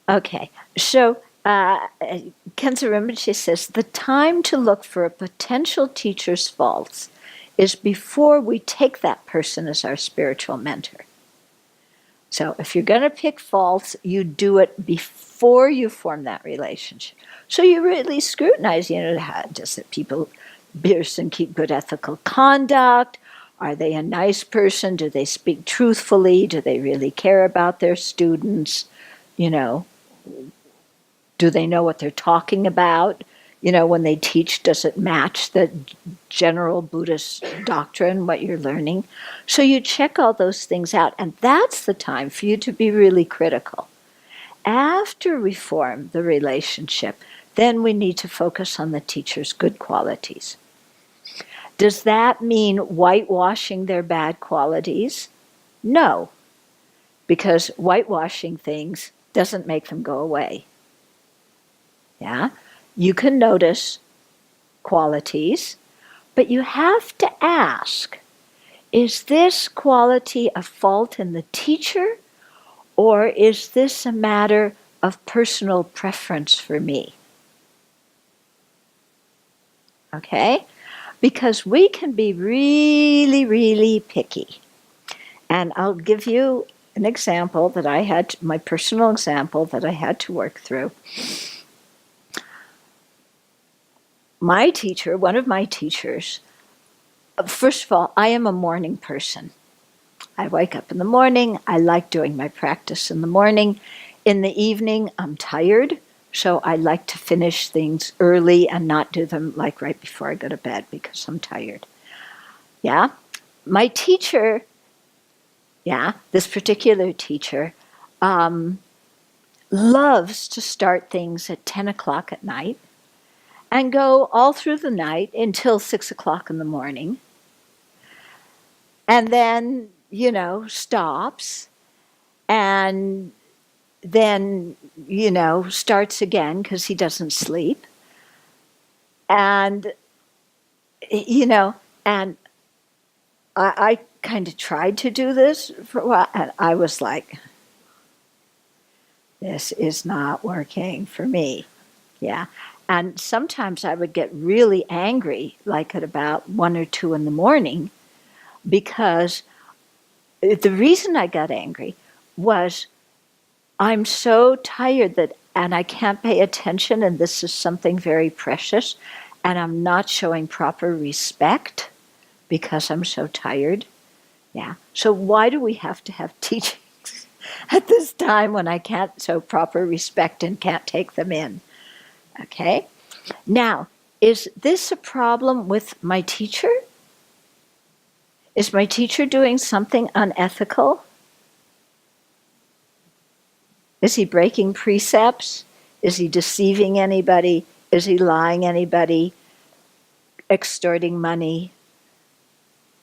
Okay, so Khenzo Rinpoche says, the time to look for a potential teacher's faults is before we take that person as our spiritual mentor. So if you're going to pick faults, you do it before you form that relationship. So you really scrutinize, you know, how does the person keep good ethical conduct? Are they a nice person? Do they speak truthfully? Do they really care about their students? You know, do they know what they're talking about? You know, when they teach, does it match the general Buddhist doctrine, what you're learning? So you check all those things out, and that's the time for you to be really critical. After we form the relationship, then we need to focus on the teacher's good qualities. Does that mean whitewashing their bad qualities? No, because whitewashing things doesn't make them go away. Yeah? You can notice qualities, but you have to ask, is this quality a fault in the teacher, or is this a matter of personal preference for me? Okay? Because we can be really, really picky. And I'll give you an example that I had, my personal example that I had to work through. My teacher, one of my teachers, first of all, I am a morning person. I wake up in the morning. I like doing my practice in the morning. In the evening, I'm tired, so I like to finish things early and not do them like right before I go to bed because I'm tired. Yeah? My teacher, this particular teacher, loves to start things at 10 o'clock at night and go all through the night until 6 o'clock in the morning. And then, you know, stops and then, you know, starts again because he doesn't sleep. And, you know, and I kind of tried to do this for a while, and I was like, this is not working for me. Yeah. And sometimes I would get really angry, like at about 1 or 2 in the morning, because the reason I got angry was I'm so tired and I can't pay attention, and this is something very precious, and I'm not showing proper respect because I'm so tired. Yeah. So why do we have to have teachings? at this time when I can't show proper respect and can't take them in. Okay? Now, is this a problem with my teacher? Is my teacher doing something unethical? Is he breaking precepts? Is he deceiving anybody? Is he lying anybody? Extorting money?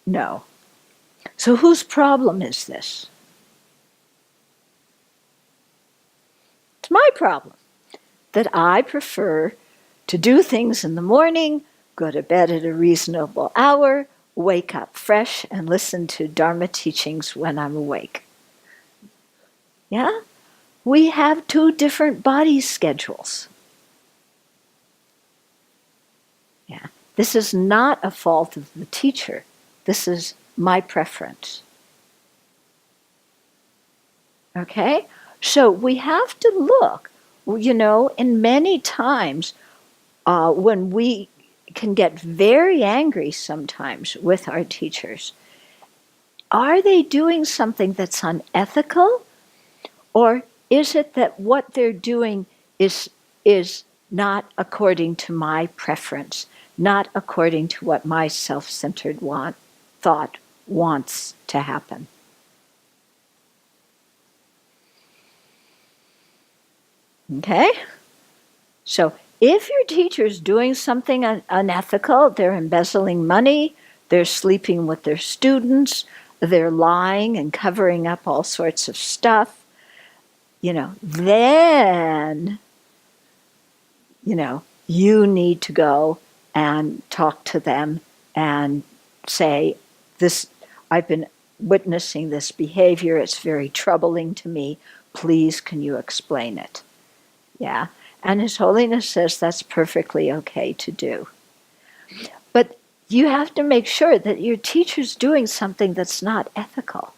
No. So whose problem is this? It's my problem. That I prefer to do things in the morning, go to bed at a reasonable hour, wake up fresh, and listen to Dharma teachings when I'm awake. Yeah? We have two different body schedules. Yeah. This is not a fault of the teacher. This is my preference. Okay? So we have to look, in many times when we can get very angry sometimes with our teachers, are they doing something that's unethical? Or is it that what they're doing is not according to my preference, not according to what my self-centered thought wants to happen? Okay? So if your teacher's doing something unethical, they're embezzling money, they're sleeping with their students, they're lying and covering up all sorts of stuff, then, you need to go and talk to them and say, I've been witnessing this behavior, it's very troubling to me, please can you explain it? Yeah, and His Holiness says that's perfectly okay to do. But you have to make sure that your teacher's doing something that's not ethical.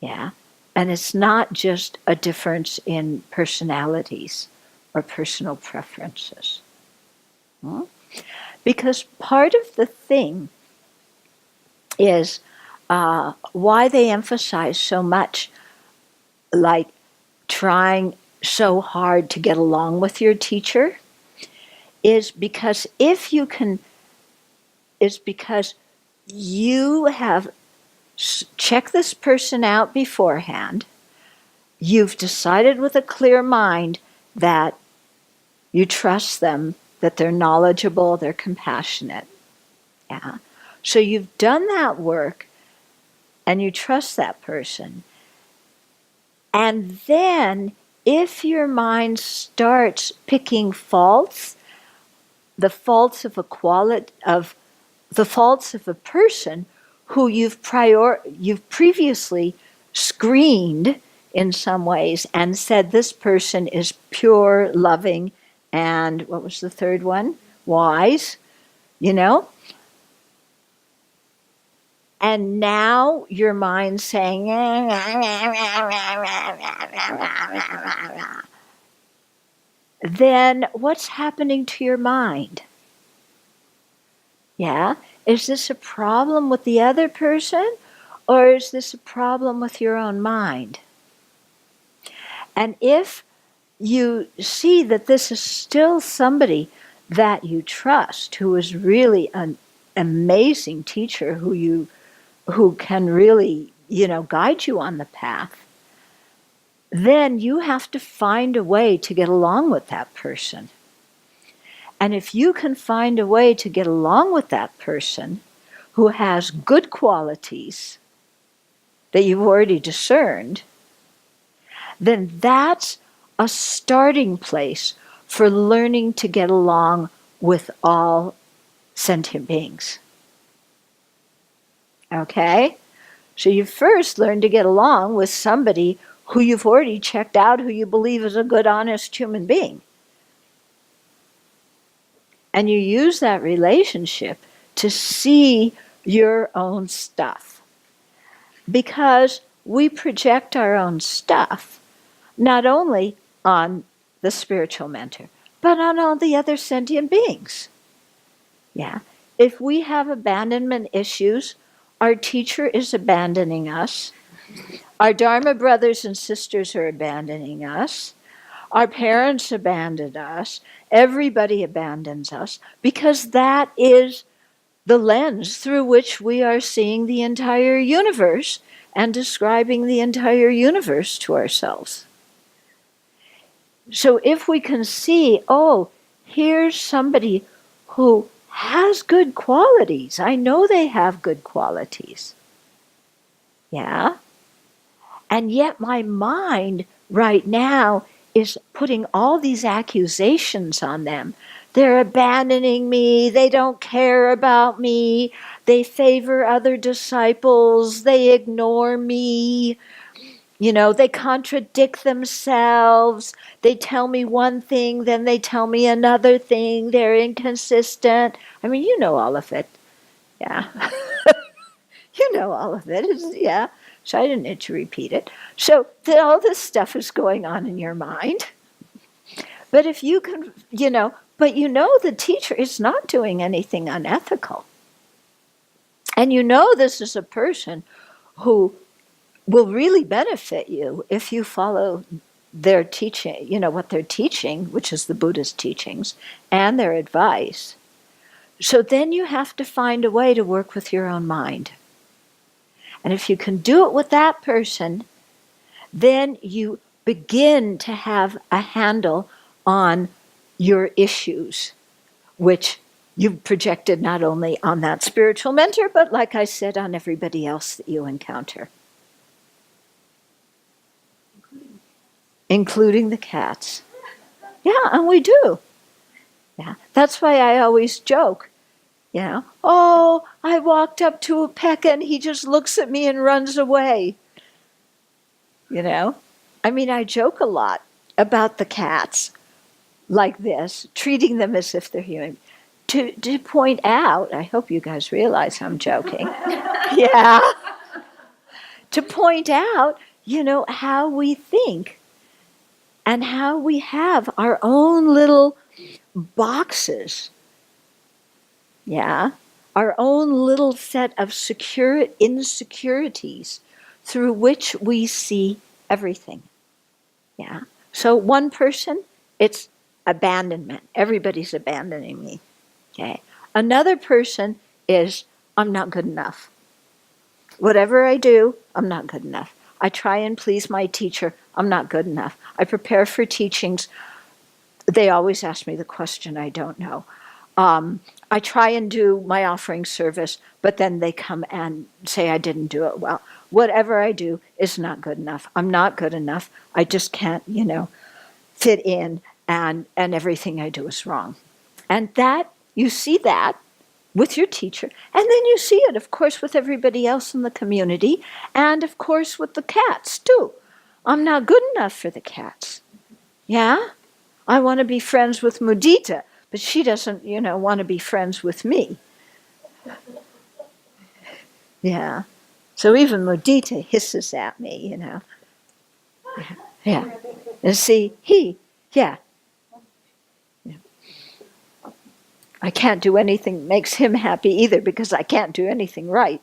Yeah, and it's not just a difference in personalities or personal preferences. Because part of the thing is why they emphasize so much, like trying so hard to get along with your teacher, is because you have checked this person out beforehand. You've decided with a clear mind that you trust them, that they're knowledgeable, they're compassionate. Yeah. So you've done that work and you trust that person. And then if your mind starts picking faults, the faults of a person who you've previously screened in some ways and said this person is pure, loving, and what was the third one? Wise, And now your mind's saying, then what's happening to your mind? Yeah? Is this a problem with the other person, or is this a problem with your own mind? And if you see that this is still somebody that you trust, who is really an amazing teacher, who can really, guide you on the path, then you have to find a way to get along with that person. And if you can find a way to get along with that person who has good qualities that you've already discerned, then that's a starting place for learning to get along with all sentient beings. Okay? So you first learn to get along with somebody who you've already checked out, who you believe is a good, honest human being. And you use that relationship to see your own stuff. Because we project our own stuff, not only on the spiritual mentor, but on all the other sentient beings. Yeah. If we have abandonment issues, our teacher is abandoning us. Our Dharma brothers and sisters are abandoning us. Our parents abandoned us. Everybody abandons us because that is the lens through which we are seeing the entire universe and describing the entire universe to ourselves. So if we can see, oh, here's somebody who has good qualities. I know they have good qualities. Yeah? And yet my mind right now is putting all these accusations on them. They're abandoning me. They don't care about me. They favor other disciples. They ignore me. You know, they contradict themselves. They tell me one thing, then they tell me another thing. They're inconsistent. I mean, you know all of it. Yeah. You know all of it. Yeah. So I didn't need to repeat it. So all this stuff is going on in your mind. But if you can, but the teacher is not doing anything unethical. And this is a person who will really benefit you if you follow their teaching, what they're teaching, which is the Buddha's teachings, and their advice. So then you have to find a way to work with your own mind. And if you can do it with that person, then you begin to have a handle on your issues, which you've projected not only on that spiritual mentor, but like I said, on everybody else that you encounter. Including the cats. Yeah, and we do. Yeah, that's why I always joke. Oh, I walked up to a pekka and he just looks at me and runs away. I mean, I joke a lot about the cats like this, treating them as if they're human. To point out, I hope you guys realize I'm joking. Yeah. To point out, how we think and how we have our own little boxes. Yeah, our own little set of insecurities through which we see everything. Yeah. So one person, it's abandonment. Everybody's abandoning me. Okay. Another person is, I'm not good enough. Whatever I do, I'm not good enough. I try and please my teacher. I'm not good enough. I prepare for teachings. They always ask me the question I don't know. I try and do my offering service, but then they come and say I didn't do it well. Whatever I do is not good enough. I'm not good enough. I just can't, fit in, and everything I do is wrong. And that, you see that with your teacher, and then you see it, of course, with everybody else in the community, and of course with the cats, too. I'm not good enough for the cats. Yeah? I want to be friends with Mudita, but she doesn't, want to be friends with me. Yeah. So even Mudita hisses at me, Yeah. And see, yeah. I can't do anything that makes him happy either because I can't do anything right.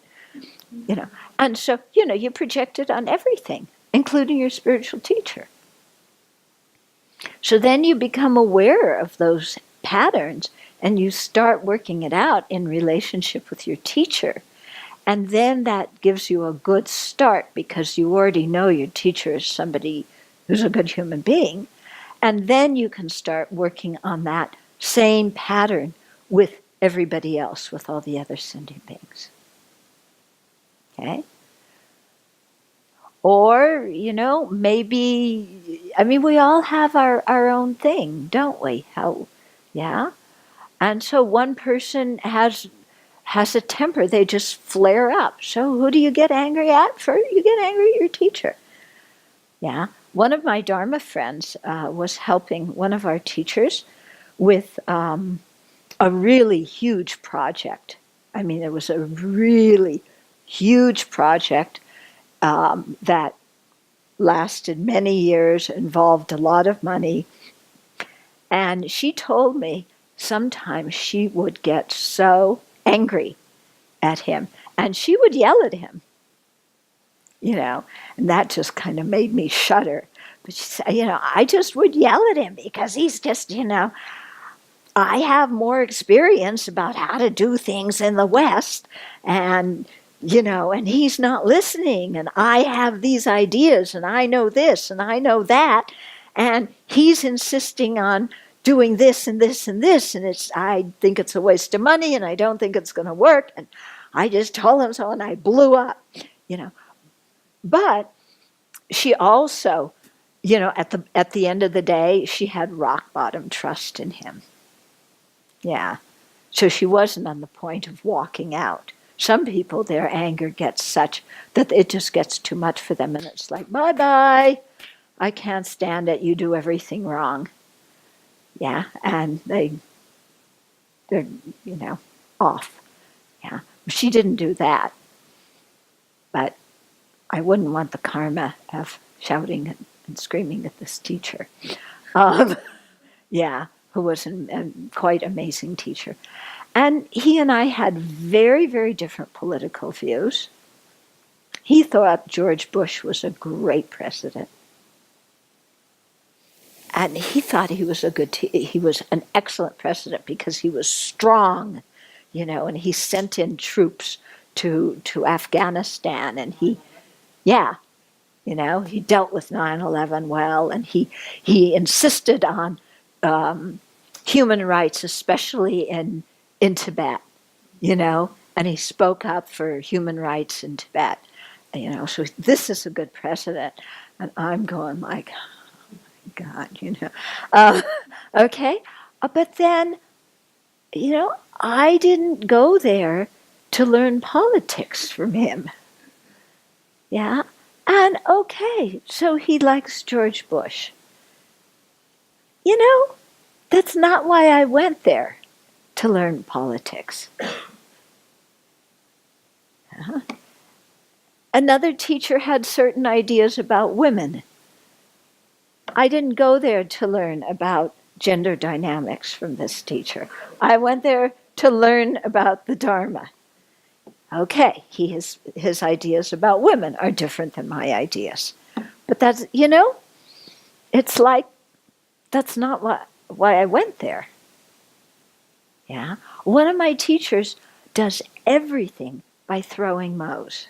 And so, you project it on everything, including your spiritual teacher. So then you become aware of those patterns and you start working it out in relationship with your teacher. And then that gives you a good start because you already know your teacher is somebody who's a good human being. And then you can start working on that same pattern with everybody else, with all the other sentient beings. Okay? Or, maybe, we all have our own thing, don't we? Yeah? And so one person has a temper, they just flare up. So who do you get angry at first? You get angry at your teacher. Yeah? One of my Dharma friends was helping one of our teachers with a really huge project. It was a really huge project that lasted many years, involved a lot of money. And she told me sometimes she would get so angry at him, and she would yell at him. and that just kind of made me shudder. But she said, I just would yell at him because he's just, I have more experience about how to do things in the West, and and he's not listening, and I have these ideas, and I know this, and I know that, and he's insisting on doing this and this and this, and I think it's a waste of money, and I don't think it's going to work, and I just told him so, and I blew up, But she also, at the end of the day, she had rock bottom trust in him. Yeah. So she wasn't on the point of walking out. Some people, their anger gets such that it just gets too much for them, and it's like, bye-bye, I can't stand it, you do everything wrong. Yeah, and they're, off. Yeah, she didn't do that. But I wouldn't want the karma of shouting and screaming at this teacher. Yeah, who was a quite amazing teacher. And he and I had very, very different political views. He thought George Bush was a great president. And he thought he was he was an excellent president because he was strong, and he sent in troops to Afghanistan, and he dealt with 9/11 well, and he insisted on human rights, especially in Tibet, and he spoke up for human rights in Tibet, so this is a good president. And I'm going like, oh my God, okay. But then, I didn't go there to learn politics from him. Yeah. And okay, so he likes George Bush. That's not why I went there, to learn politics. Another teacher had certain ideas about women. I didn't go there to learn about gender dynamics from this teacher. I went there to learn about the Dharma. Okay, his ideas about women are different than my ideas. But that's, it's like, that's not why I went there. Yeah. One of my teachers does everything by throwing mows.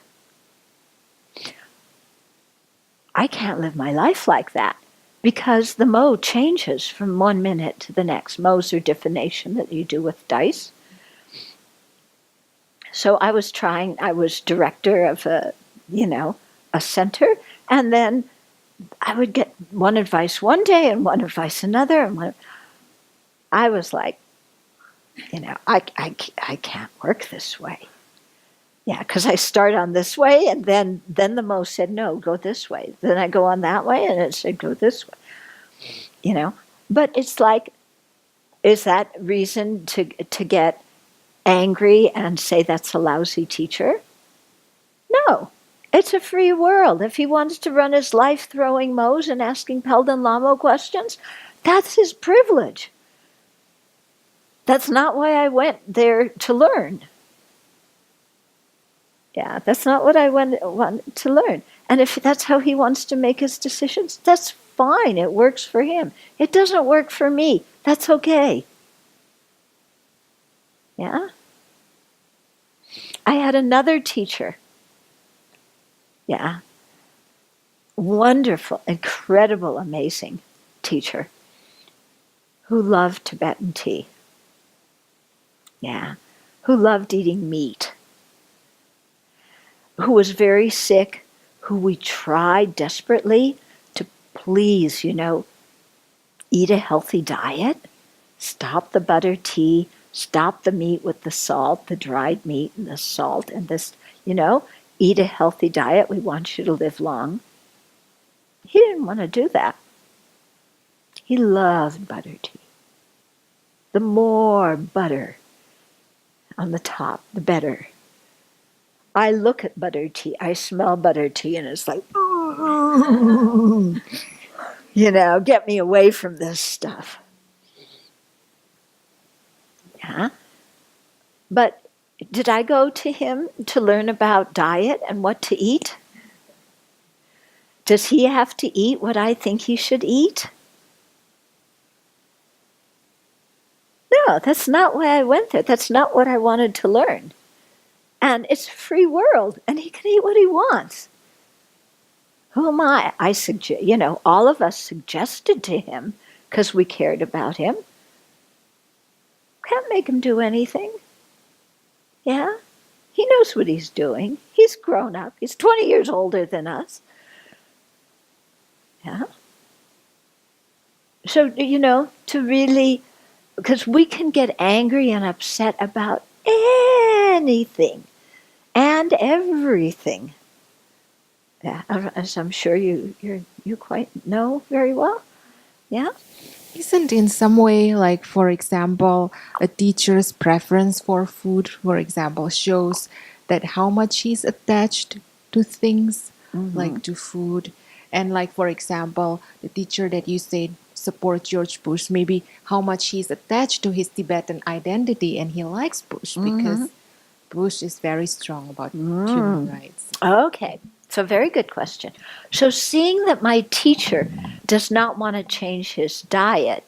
I can't live my life like that because the mow changes from 1 minute to the next. Mows are divination that you do with dice. So I was director of a center, and then I would get one advice one day and one advice another, and I was like, I can't work this way. Yeah, because I start on this way, and then the Mo said, no, go this way. Then I go on that way, and it said, go this way. But it's like, is that reason to get angry and say that's a lousy teacher? No. It's a free world. If he wants to run his life throwing mows and asking Pelden Lamo questions, that's his privilege. That's not why I went there to learn. Yeah, that's not what I want to learn. And if that's how he wants to make his decisions, that's fine. It works for him. It doesn't work for me. That's okay. Yeah? I had another teacher. Yeah. Wonderful, incredible, amazing teacher who loved Tibetan tea. Yeah. Who loved eating meat. Who was very sick, who we tried desperately to please, eat a healthy diet, stop the butter tea, stop the meat with the salt, the dried meat and the salt and this, eat a healthy diet. We want you to live long. He didn't want to do that. He loved butter tea. The more butter on the top, the better. I look at butter tea, I smell butter tea, and it's like, get me away from this stuff. Yeah. But did I go to him to learn about diet and what to eat? Does he have to eat what I think he should eat? No, that's not why I went there. That's not what I wanted to learn. And it's a free world, and he can eat what he wants. Who am I? I suggest, all of us suggested to him because we cared about him. Can't make him do anything. Yeah? He knows what he's doing. He's grown up. He's 20 years older than us. Yeah? So, to really, because we can get angry and upset about anything and everything. Yeah, as I'm sure you quite know very well. Yeah? Isn't in some way, like, for example, a teacher's preference for food, for example, shows that how much he's attached to things, like to food. And like, for example, the teacher that you said support George Bush, maybe how much he's attached to his Tibetan identity and he likes Bush because Bush is very strong about human rights. Okay. So very good question. So seeing that my teacher does not want to change his diet,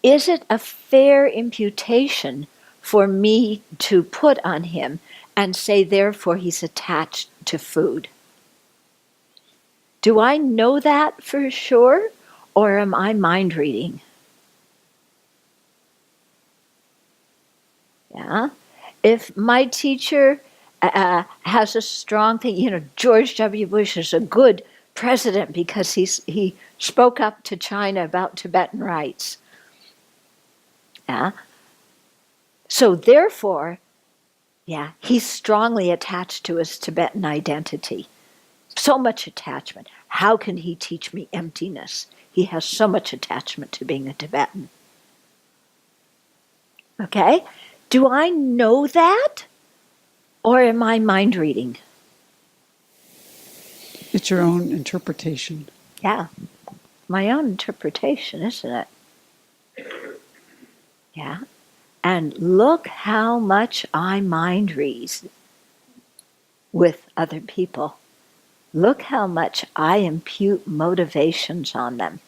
is it a fair imputation for me to put on him and say, therefore, he's attached to food? Do I know that for sure, or am I mind reading? Yeah. If my teacher has a strong thing, George W. Bush is a good president because he spoke up to China about Tibetan rights. Yeah. So therefore, he's strongly attached to his Tibetan identity. So much attachment. How can he teach me emptiness? He has so much attachment to being a Tibetan. Okay? Do I know that? Or am I mind reading? It's your own interpretation. Yeah. My own interpretation, isn't it? Yeah. And look how much I mind read with other people. Look how much I impute motivations on them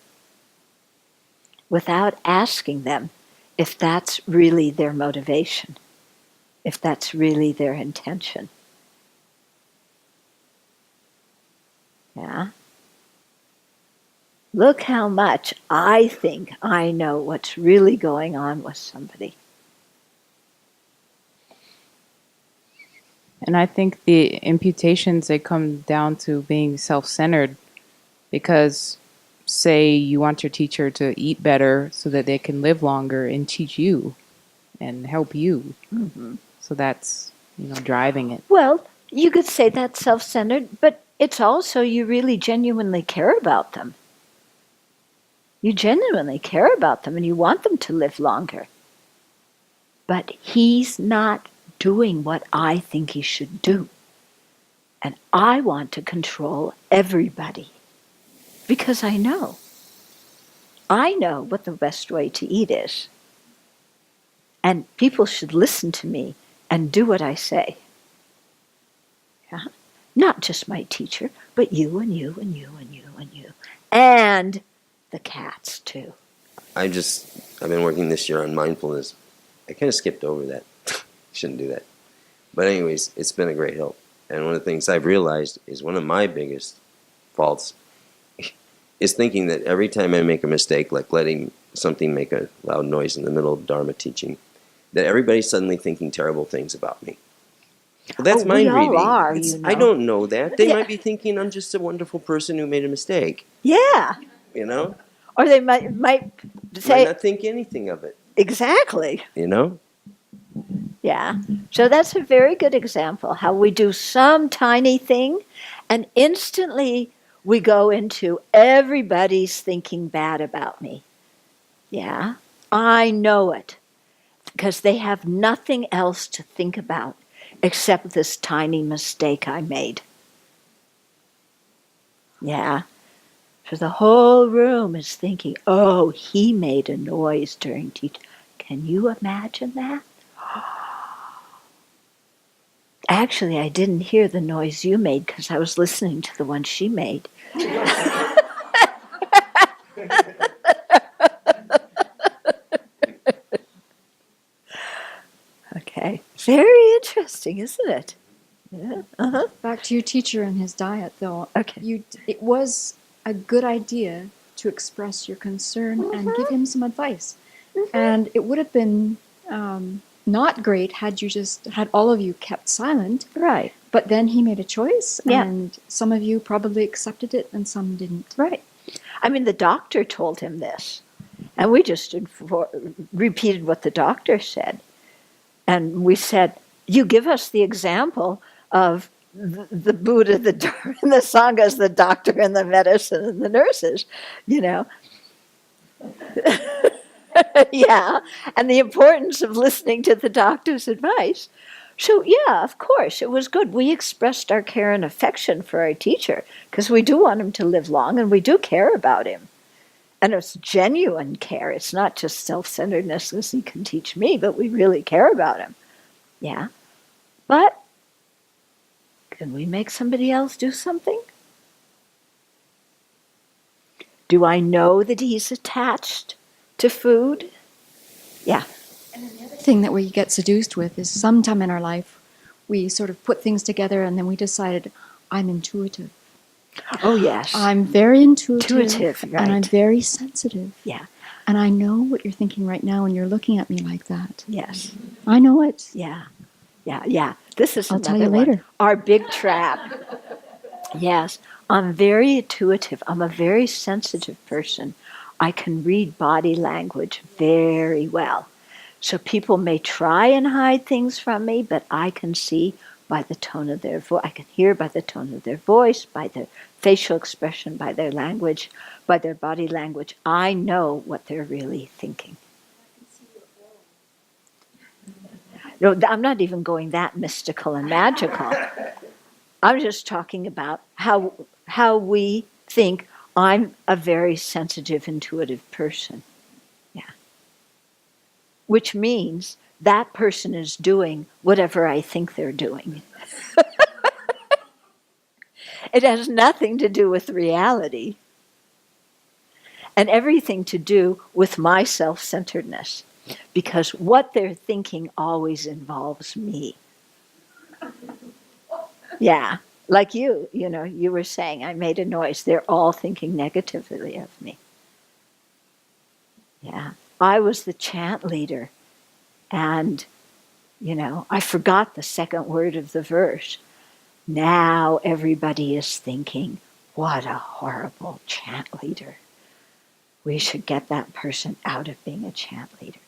without asking them if that's really their motivation, if that's really their intention. Yeah? Look how much I think I know what's really going on with somebody. And I think the imputations, they come down to being self-centered because, say, you want your teacher to eat better so that they can live longer and teach you and help you. Mm-hmm. So that's, driving it. Well, you could say that's self-centered, but it's also you really genuinely care about them. You genuinely care about them and you want them to live longer. But he's not doing what I think he should do. And I want to control everybody because I know. I know what the best way to eat is. And people should listen to me and do what I say. Yeah? Not just my teacher, but you and you and you and you and you. And the cats too. I've been working this year on mindfulness. I kind of skipped over that. Shouldn't do that. But anyways, it's been a great help. And one of the things I've realized is one of my biggest faults is thinking that every time I make a mistake, like letting something make a loud noise in the middle of Dharma teaching, that everybody's suddenly thinking terrible things about me. Well, that's mind reading. We all are, I don't know that. They might be thinking I'm just a wonderful person who made a mistake. Yeah. Or they might say... Might not think anything of it. Exactly. Yeah. So that's a very good example, how we do some tiny thing and instantly we go into everybody's thinking bad about me. Yeah. I know it because they have nothing else to think about except this tiny mistake I made. Yeah. So the whole room is thinking, oh, he made a noise during teaching. Can you imagine that? Actually, I didn't hear the noise you made because I was listening to the one she made. Okay. Very interesting, isn't it? Yeah. Uh-huh. Back to your teacher and his diet, though. Okay. It was a good idea to express your concern and give him some advice. And it would have been not great had you just had all of you kept silent. Right. But then he made a choice, Yeah. and some of you probably accepted it, and some didn't. Right. I mean, the doctor told him this, and we just repeated what the doctor said. And we said, you give us the example of the Buddha, the Dharma, and the Sanghas, the doctor, and the medicine, and the nurses, you know. Yeah, and the importance of listening to the doctor's advice. So, yeah, of course, it was good. We expressed our care and affection for our teacher because we do want him to live long and we do care about him. And it's genuine care. It's not just self-centeredness because he can teach me, but we really care about him. Yeah. But can we make somebody else do something? Do I know that he's attached to food? Yeah. And then the other thing that we get seduced with is sometime in our life, we sort of put things together and then we decided, I'm intuitive. Oh, yes. I'm very intuitive, Intuitive, right. and I'm very sensitive. Yeah. And I know what you're thinking right now when you're looking at me like that. Yes. I know it. Yeah. Yeah, yeah. This is I'll another tell you one. later. Our big trap. Yes. I'm very intuitive. I'm a very sensitive person. I can read body language very well. So people may try and hide things from me, but I can see by the tone of their voice. I can hear by the tone of their voice, by their facial expression, by their language, by their body language. I know what they're really thinking. No, I'm not even going that mystical and magical. I'm just talking about how we think I'm a very sensitive, intuitive person. Yeah. Which means that person is doing whatever I think they're doing. It has nothing to do with reality and everything to do with my self-centeredness, because what they're thinking always involves me. Yeah, like you know, you were saying, I made a noise. They're all thinking negatively of me. Yeah, I was the chant leader, and, you know, I forgot the second word of the verse. Now everybody is thinking, what a horrible chant leader. We should get that person out of being a chant leader.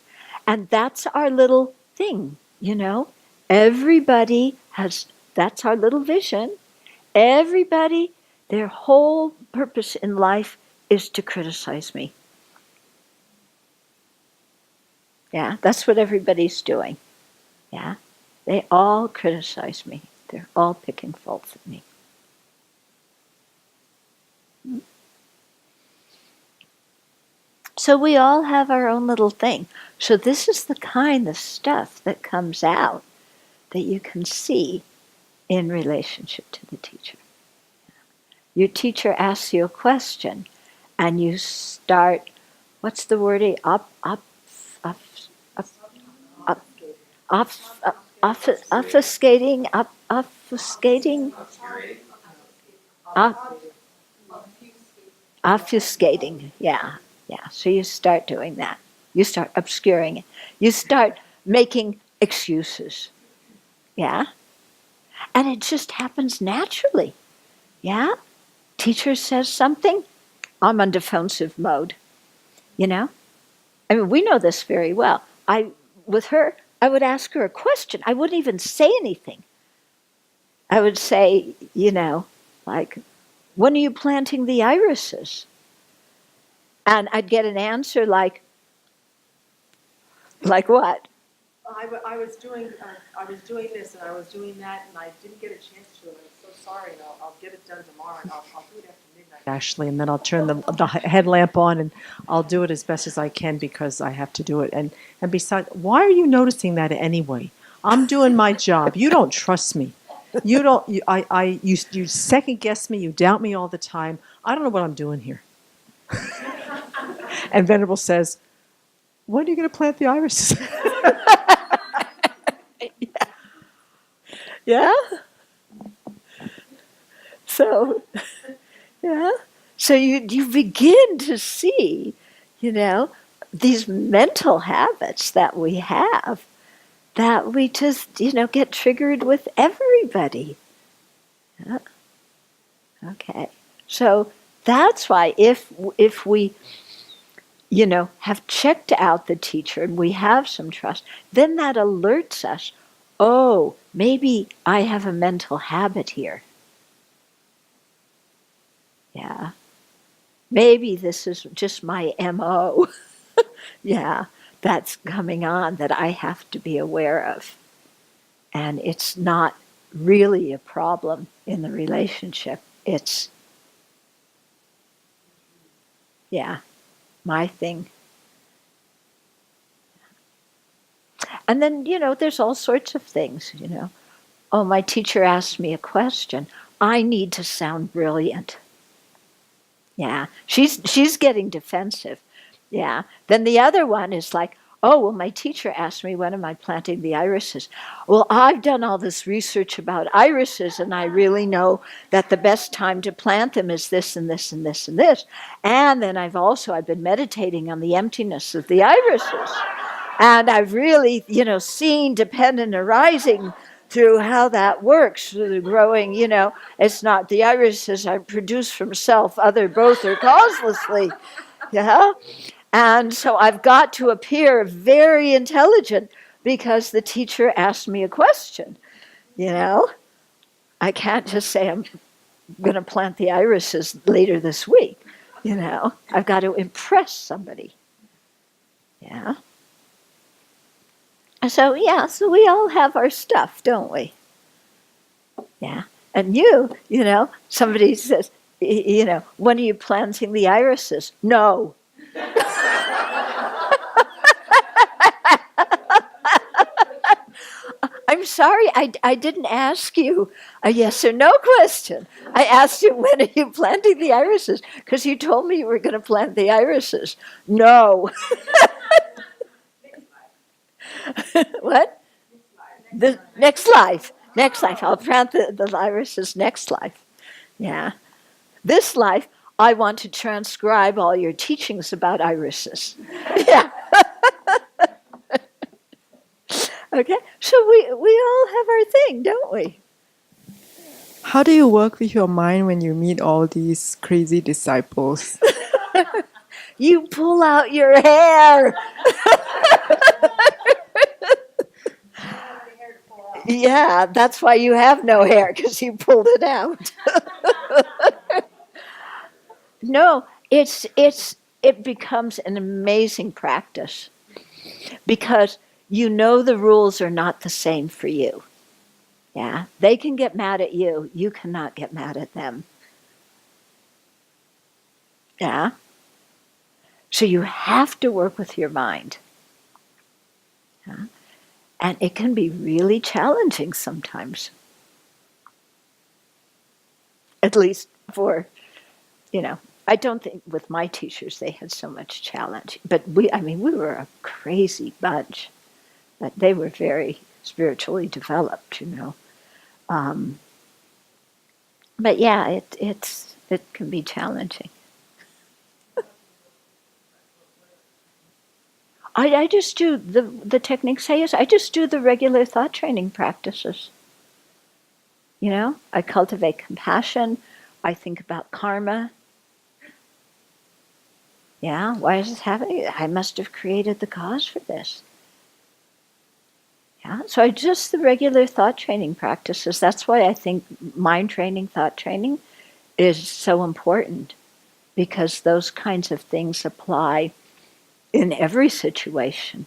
And that's our little thing, you know. Everybody has, that's our little vision. Everybody, their whole purpose in life is to criticize me. Yeah, that's what everybody's doing. Yeah, they all criticize me. They're all picking faults at me. So we all have our own little thing. So this is the kind of stuff that comes out that you can see in relationship to the teacher. Your teacher asks you a question, and you start, what's the wording? Obfuscating, obfuscating, yeah. So you start doing that. You start obscuring it. You start making excuses, yeah. And it just happens naturally, yeah. Teacher says something, I'm on defensive mode, you know. I mean, we know this very well. With her, I would ask her a question. I wouldn't even say anything. I would say, you know, like, when are you planting the irises? And I'd get an answer like what? I was doing this and I was doing that and I didn't get a chance to. And I'm so sorry. And I'll get it done tomorrow. And I'll do it after midnight. Ashley, and then I'll turn the headlamp on and I'll do it as best as I can because I have to do it. And besides, why are you noticing that anyway? I'm doing my job. You don't trust me. You don't. You second guess me. You doubt me all the time. I don't know what I'm doing here. And Venerable says, "When are you going to plant the irises?" Yeah. So, yeah. So you begin to see, these mental habits that we have, that we just, get triggered with everybody. Yeah. Okay. So that's why if we, have checked out the teacher and we have some trust, then that alerts us, oh, maybe I have a mental habit here. Yeah. Maybe this is just my MO. Yeah, that's coming on that I have to be aware of. And it's not really a problem in the relationship. It's, my thing. And then, there's all sorts of things, Oh, my teacher asked me a question. I need to sound brilliant. Yeah, she's getting defensive. Yeah. Then the other one is like, oh, well, my teacher asked me, when am I planting the irises? Well, I've done all this research about irises, and I really know that the best time to plant them is this and this and this and this. And then I've been meditating on the emptiness of the irises. And I've really, seen dependent arising through how that works, through the growing, it's not the irises are produced from self, other both are causelessly. Yeah? And so I've got to appear very intelligent because the teacher asked me a question. I can't just say I'm going to plant the irises later this week. I've got to impress somebody. Yeah. So we all have our stuff, don't we? Yeah. And somebody says, when are you planting the irises? No. I'm sorry, I didn't ask you a yes or no question. I asked you, when are you planting the irises? Because you told me you were going to plant the irises. No. What? The next life. Next life. I'll plant the irises next life. Yeah. This life, I want to transcribe all your teachings about irises. Yeah. Okay. So we all have our thing, don't we? How do you work with your mind when you meet all these crazy disciples? You pull out your hair. Yeah, that's why you have no hair, because you pulled it out. No, it becomes an amazing practice because the rules are not the same for you. Yeah, they can get mad at you. You cannot get mad at them. Yeah. So you have to work with your mind. Yeah. And it can be really challenging sometimes. At least for, I don't think with my teachers they had so much challenge. But we were a crazy bunch. But they were very spiritually developed, But yeah, it can be challenging. I just do the techniques I use. I just do the regular thought training practices. I cultivate compassion. I think about karma. Yeah, why is this happening? I must have created the cause for this. Yeah, so just the regular thought training practices. That's why I think mind training, thought training is so important, because those kinds of things apply in every situation,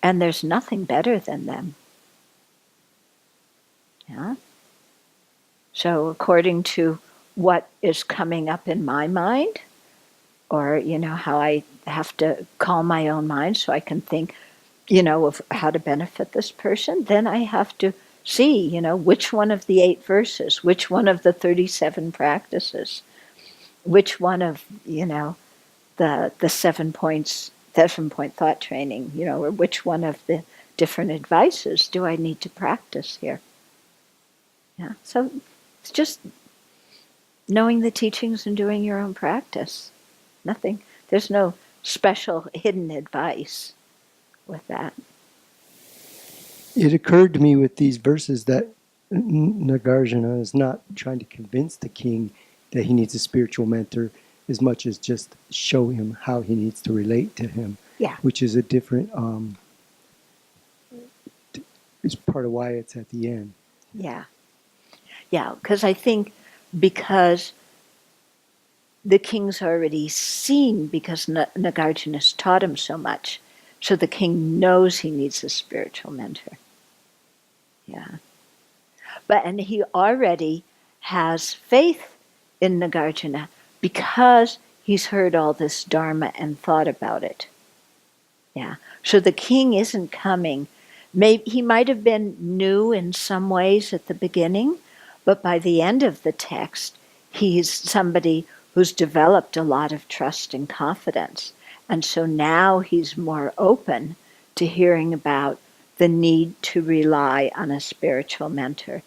and there's nothing better than them. Yeah. So according to what is coming up in my mind, or how I have to calm my own mind so I can think, of how to benefit this person, then I have to see, which one of the 8 verses, which one of the 37 practices, which one of, the 7-point thought training, or which one of the different advices do I need to practice here? Yeah. So it's just knowing the teachings and doing your own practice. Nothing. There's no special hidden advice with that. It occurred to me with these verses that Nagarjuna is not trying to convince the king that he needs a spiritual mentor as much as just show him how he needs to relate to him. Yeah. Which is a different, is part of why it's at the end. Yeah. Yeah, because I think because the king's already seen, because Nagarjuna's taught him so much, so the king knows he needs a spiritual mentor. Yeah. And he already has faith in Nagarjuna because he's heard all this Dharma and thought about it. Yeah. So the king isn't coming. Maybe he might have been new in some ways at the beginning, but by the end of the text, he's somebody who's developed a lot of trust and confidence. And so now he's more open to hearing about the need to rely on a spiritual mentor.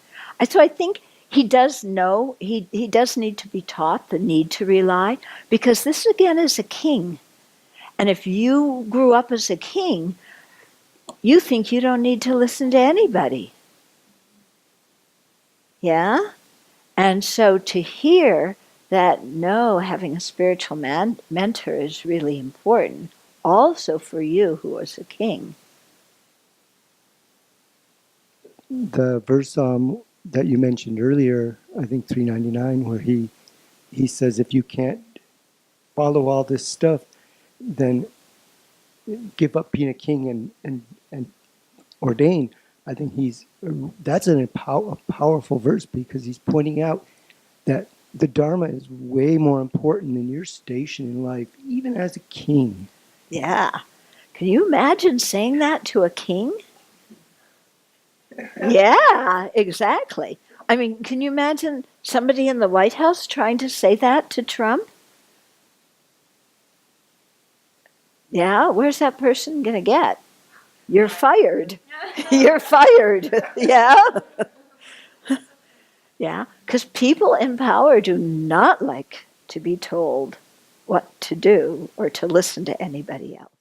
So I think he does know, he does need to be taught the need to rely, because this again is a king. And if you grew up as a king, you think you don't need to listen to anybody. Yeah? And so to hear that, no, having a spiritual mentor is really important, also for you who was a king. The verse that you mentioned earlier, I think 399, where he says, if you can't follow all this stuff, then give up being a king and ordain. I think that's a powerful verse, because he's pointing out that the Dharma is way more important than your station in life, even as a king. Yeah. Can you imagine saying that to a king? Yeah, exactly. I mean, can you imagine somebody in the White House trying to say that to Trump? Yeah, where's that person going to get? You're fired. You're fired. Yeah. Yeah, because people in power do not like to be told what to do or to listen to anybody else.